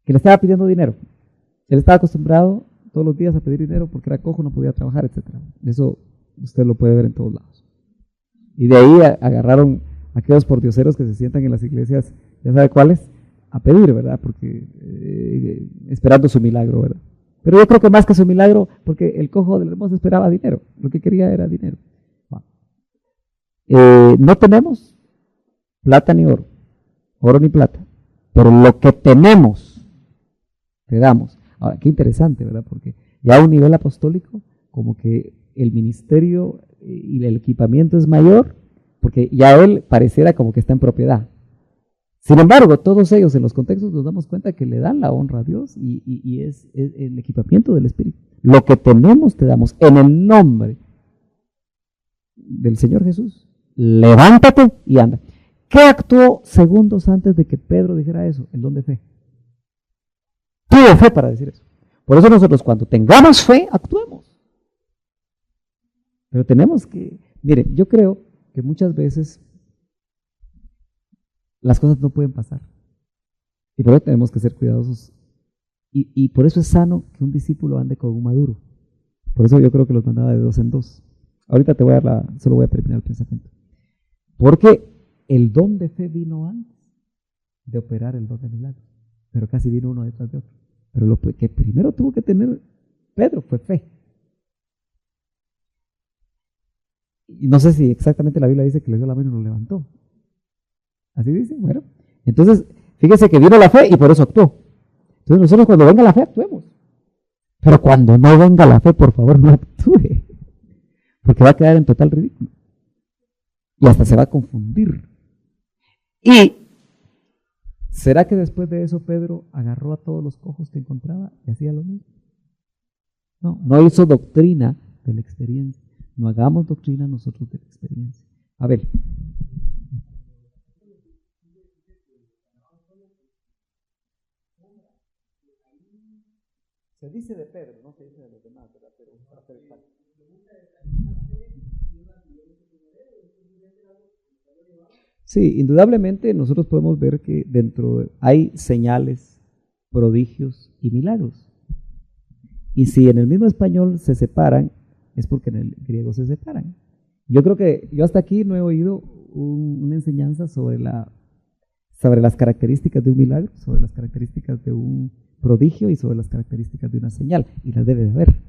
Que le estaba pidiendo dinero. Él estaba acostumbrado todos los días a pedir dinero porque era cojo, no podía trabajar, etc. Eso usted lo puede ver en todos lados. Y de ahí agarraron a aquellos pordioseros que se sientan en las iglesias, ya sabe cuáles, a pedir, ¿verdad? Porque esperando su milagro, ¿verdad? Pero yo creo que más que su milagro, porque el cojo del hermoso esperaba dinero, lo que quería era dinero. No tenemos plata ni oro ni plata, pero lo que tenemos, te damos. Ahora, qué interesante, ¿verdad? Porque ya a un nivel apostólico, como que el ministerio y el equipamiento es mayor, porque ya él pareciera como que está en propiedad. Sin embargo, todos ellos en los contextos nos damos cuenta que le dan la honra a Dios y es el equipamiento del Espíritu. Lo que tenemos te damos en el nombre del Señor Jesús. Levántate y anda. ¿Qué actuó segundos antes de que Pedro dijera eso? El don de fe. Tuvo fe para decir eso. Por eso nosotros cuando tengamos fe, actuemos. Pero tenemos que, mire, yo creo que muchas veces las cosas no pueden pasar. Y por eso tenemos que ser cuidadosos. Y por eso es sano que un discípulo ande con un maduro. Por eso yo creo que los mandaba de 2 en 2. Ahorita te voy a dar solo voy a terminar el pensamiento. Porque el don de fe vino antes de operar el don de milagros. pero casi vino uno detrás de otro. Pero lo que primero tuvo que tener Pedro fue fe. Y no sé si exactamente la Biblia dice que le dio la mano y lo levantó. Así dice, bueno. Entonces, fíjese que vino la fe y por eso actuó. Entonces nosotros cuando venga la fe actuemos. Pero cuando no venga la fe, por favor, no actúe. Porque va a quedar en total ridículo. Y hasta se va a confundir. ¿Y será que después de eso Pedro agarró a todos los cojos que encontraba y hacía lo mismo? No, no hizo doctrina de la experiencia. No hagamos doctrina nosotros de la experiencia. A ver. Se dice de Pedro, no se dice de los demás, ¿verdad? Pero para hacer el pacto. Sí, indudablemente nosotros podemos ver que dentro hay señales, prodigios y milagros. Y si en el mismo español se separan, es porque en el griego se separan. Yo creo que yo hasta aquí no he oído una enseñanza sobre las características de un milagro, sobre las características de un prodigio y sobre las características de una señal, y las debe de haber.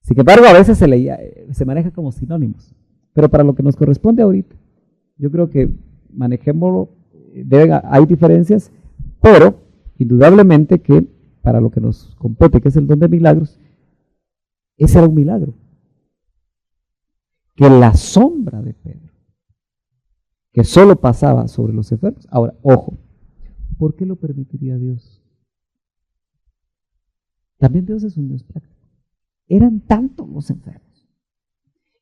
Sin embargo, a veces se maneja como sinónimos, pero para lo que nos corresponde ahorita, yo creo que manejémoslo, hay diferencias, pero indudablemente que para lo que nos compete, que es el don de milagros, ese era un milagro. Que la sombra de Pedro, que solo pasaba sobre los enfermos. Ahora, ojo, ¿por qué lo permitiría Dios? También Dios es un Dios práctico. Eran tantos los enfermos.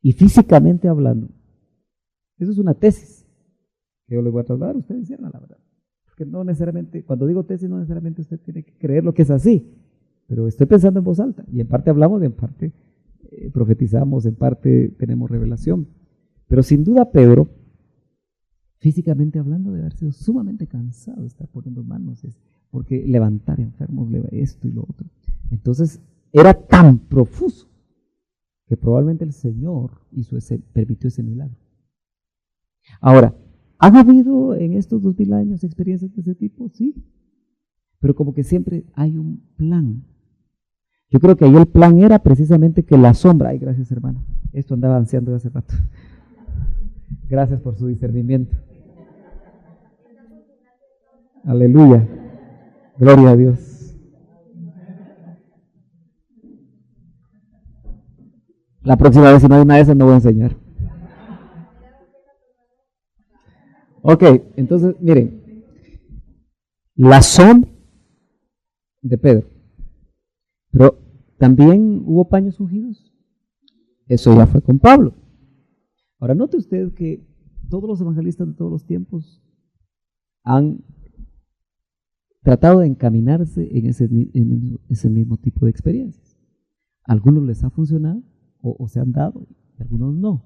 Y físicamente hablando, eso es una tesis que yo le voy a trasladar a ustedes, la verdad. Porque no necesariamente, cuando digo tesis, no necesariamente usted tiene que creer lo que es así. Pero estoy pensando en voz alta. Y en parte hablamos, en parte profetizamos, en parte tenemos revelación. Pero sin duda Pedro, físicamente hablando, debe haber sido sumamente cansado de estar poniendo manos, porque levantar enfermos, esto y lo otro. Entonces era tan profuso que probablemente el Señor permitió ese milagro. Ahora, ¿han habido en estos 2000 años experiencias de ese tipo? Sí, pero como que siempre hay un plan. Yo creo que ahí el plan era precisamente que la sombra, ay, gracias hermano, esto andaba ansiando de hace rato. Gracias por su discernimiento. Aleluya. Gloria a Dios. La próxima vez, si no hay una de esas, no voy a enseñar. Ok, entonces, miren. La sombra de Pedro. Pero también hubo paños ungidos. Eso ya fue con Pablo. Ahora, note usted que todos los evangelistas de todos los tiempos han tratado de encaminarse en ese mismo tipo de experiencias. A algunos les ha funcionado o se han dado, y a algunos no.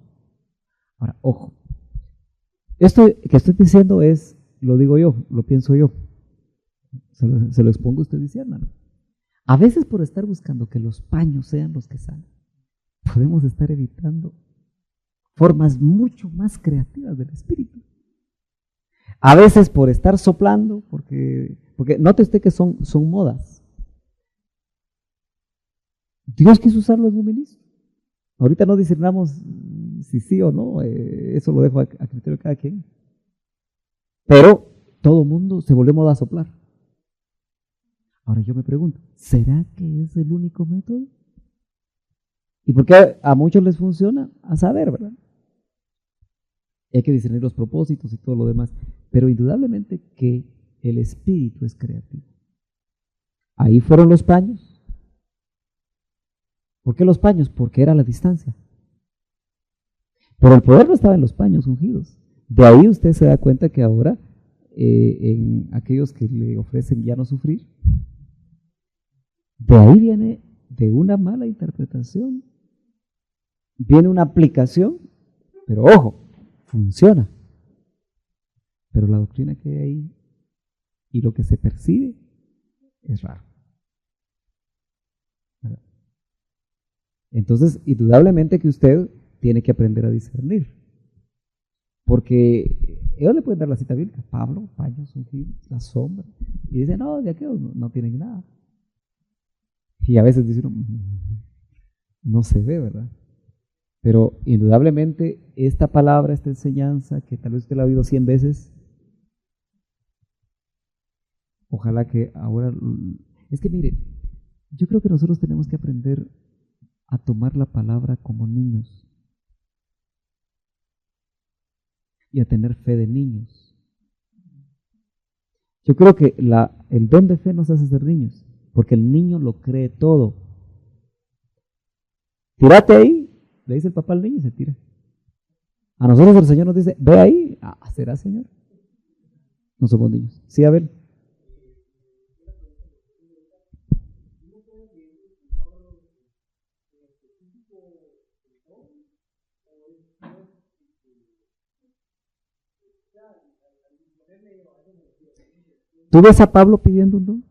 Ahora, ojo, esto que estoy diciendo lo digo yo, lo pienso yo. Se lo expongo a usted diciendo, ¿no? A veces por estar buscando que los paños sean los que sanen, podemos estar evitando formas mucho más creativas del Espíritu. A veces por estar soplando, porque note usted que son modas. Dios quiso usarlo en un ministro. Ahorita no discernamos si sí o no, eso lo dejo a criterio de cada quien. Pero todo el mundo se volvió moda a soplar. Ahora yo me pregunto, ¿será que es el único método? ¿Y por qué a muchos les funciona? A saber, ¿verdad? Hay que discernir los propósitos y todo lo demás. Pero indudablemente que el Espíritu es creativo. Ahí fueron los paños. ¿Por qué los paños? Porque era la distancia. Pero el poder no estaba en los paños ungidos. De ahí usted se da cuenta que ahora, en aquellos que le ofrecen ya no sufrir, de ahí viene de una mala interpretación, viene una aplicación, pero ojo, funciona. Pero la doctrina que hay ahí y lo que se percibe es raro. ¿Verdad? Entonces, indudablemente que usted tiene que aprender a discernir, porque ellos le pueden dar la cita bíblica, Pablo, paños ungidos, la sombra, y dicen, no, de aquellos no tienen nada. Y a veces dicen, no se ve, ¿verdad? Pero indudablemente esta palabra, esta enseñanza, que tal vez usted la ha oído 100 veces, ojalá que ahora, es que mire, yo creo que nosotros tenemos que aprender a tomar la palabra como niños y a tener fe de niños. Yo creo que el don de fe nos hace ser niños, porque el niño lo cree todo. Tírate ahí, le dice el papá al niño y se tira. A nosotros el Señor nos dice, ve ahí, ¿será, Señor? No somos niños. Sí, a ver. ¿Tú ves a Pablo pidiendo un don?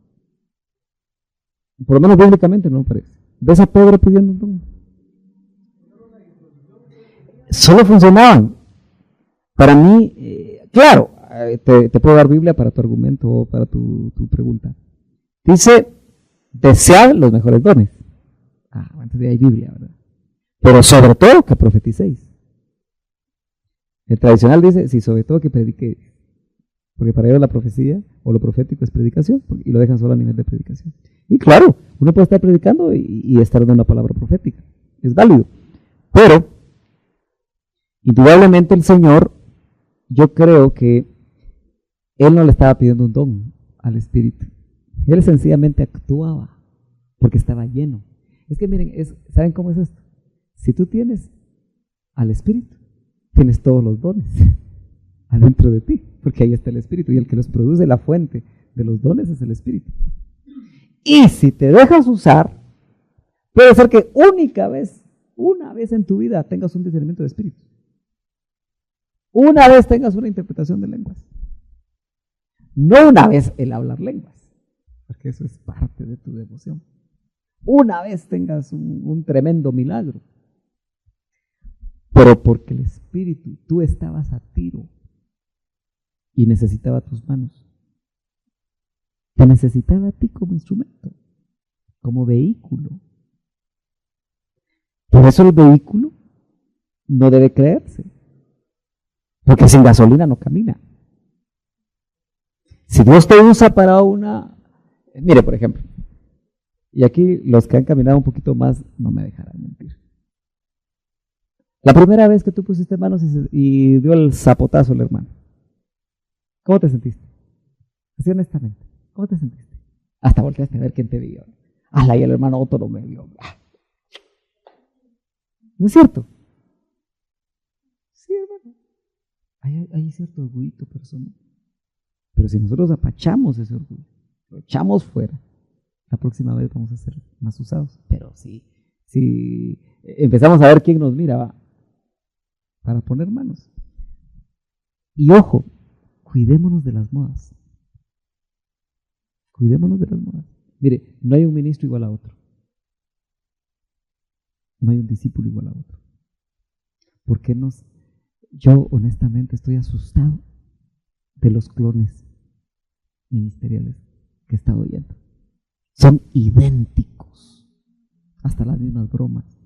Por lo menos bíblicamente no me parece. ¿Ves a Pedro pidiendo un don? Solo funcionaban. Para mí, claro, te puedo dar Biblia para tu argumento o para tu pregunta. Dice, desead los mejores dones. Antes de ahí hay Biblia, ¿verdad? Pero sobre todo que profeticéis. El tradicional dice, sí, sobre todo que prediquéis. Porque para ellos la profecía o lo profético es predicación, y lo dejan solo a nivel de predicación. Y claro, uno puede estar predicando y estar dando una palabra profética. Es válido. Pero, indudablemente el Señor, yo creo que Él no le estaba pidiendo un don al Espíritu. Él sencillamente actuaba porque estaba lleno. Es que miren, ¿saben cómo es esto? Si tú tienes al Espíritu, tienes todos los dones adentro de ti, porque ahí está el Espíritu, y el que los produce, la fuente de los dones es el Espíritu. Y si te dejas usar, puede ser que una vez en tu vida tengas un discernimiento de espíritu. Una vez tengas una interpretación de lenguas. No una vez el hablar lenguas, porque eso es parte de tu devoción. Una vez tengas un tremendo milagro, pero porque el Espíritu, tú estabas a tiro y necesitaba tus manos. Te necesitaba a ti como instrumento, como vehículo. Por eso el vehículo no debe creerse, porque sin gasolina no camina. Si Dios te usa para mire, por ejemplo, y aquí los que han caminado un poquito más no me dejarán mentir. La primera vez que tú pusiste manos y dio el zapotazo el hermano, ¿cómo te sentiste? Así honestamente, ¿cómo te sentiste? Hasta volteaste a ver quién te vio. Y el hermano Otto no me vio. ¿No es cierto? Sí, hermano. Hay cierto orgullo personal. Pero si nosotros apachamos ese orgullo, lo echamos fuera, la próxima vez vamos a ser más usados. Pero si empezamos a ver quién nos mira, para poner manos. Y ojo, cuidémonos de las modas. Cuidémonos de las modas. Mire, no hay un ministro igual a otro. No hay un discípulo igual a otro. ¿Por qué yo honestamente estoy asustado de los clones ministeriales que he estado oyendo? Son idénticos. Hasta las mismas bromas.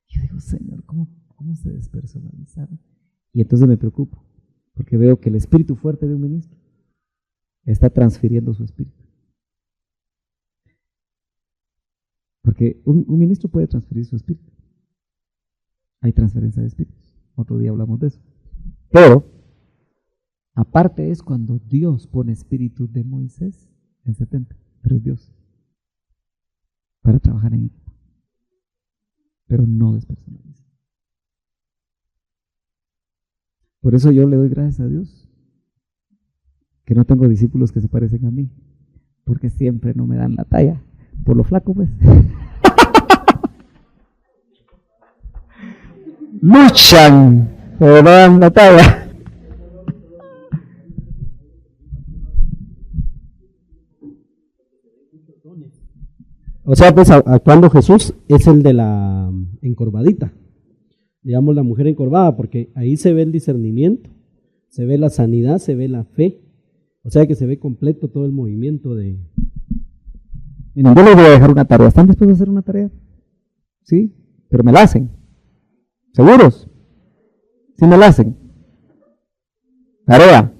Yo digo, Señor, ¿cómo se despersonalizaron? Y entonces me preocupo, porque veo que el espíritu fuerte de un ministro está transfiriendo su espíritu. Porque un ministro puede transferir su espíritu. Hay transferencia de espíritus. Otro día hablamos de eso. Pero, aparte es cuando Dios pone espíritu de Moisés en 70. Pero es Dios. Para trabajar en equipo. Pero no despersonaliza. Por eso yo le doy gracias a Dios que no tengo discípulos que se parecen a mí, porque siempre no me dan la talla, por lo flaco pues. Luchan, pero no dan la talla. O sea, pues actuando Jesús es el de la encorvadita, digamos la mujer encorvada, porque ahí se ve el discernimiento, Se ve la sanidad, se ve la fe. O sea que se ve completo todo el movimiento de... Miren, yo les voy a dejar una tarea. ¿Están dispuestos a hacer una tarea? Sí, pero me la hacen. ¿Seguros? Sí me la hacen. Tarea.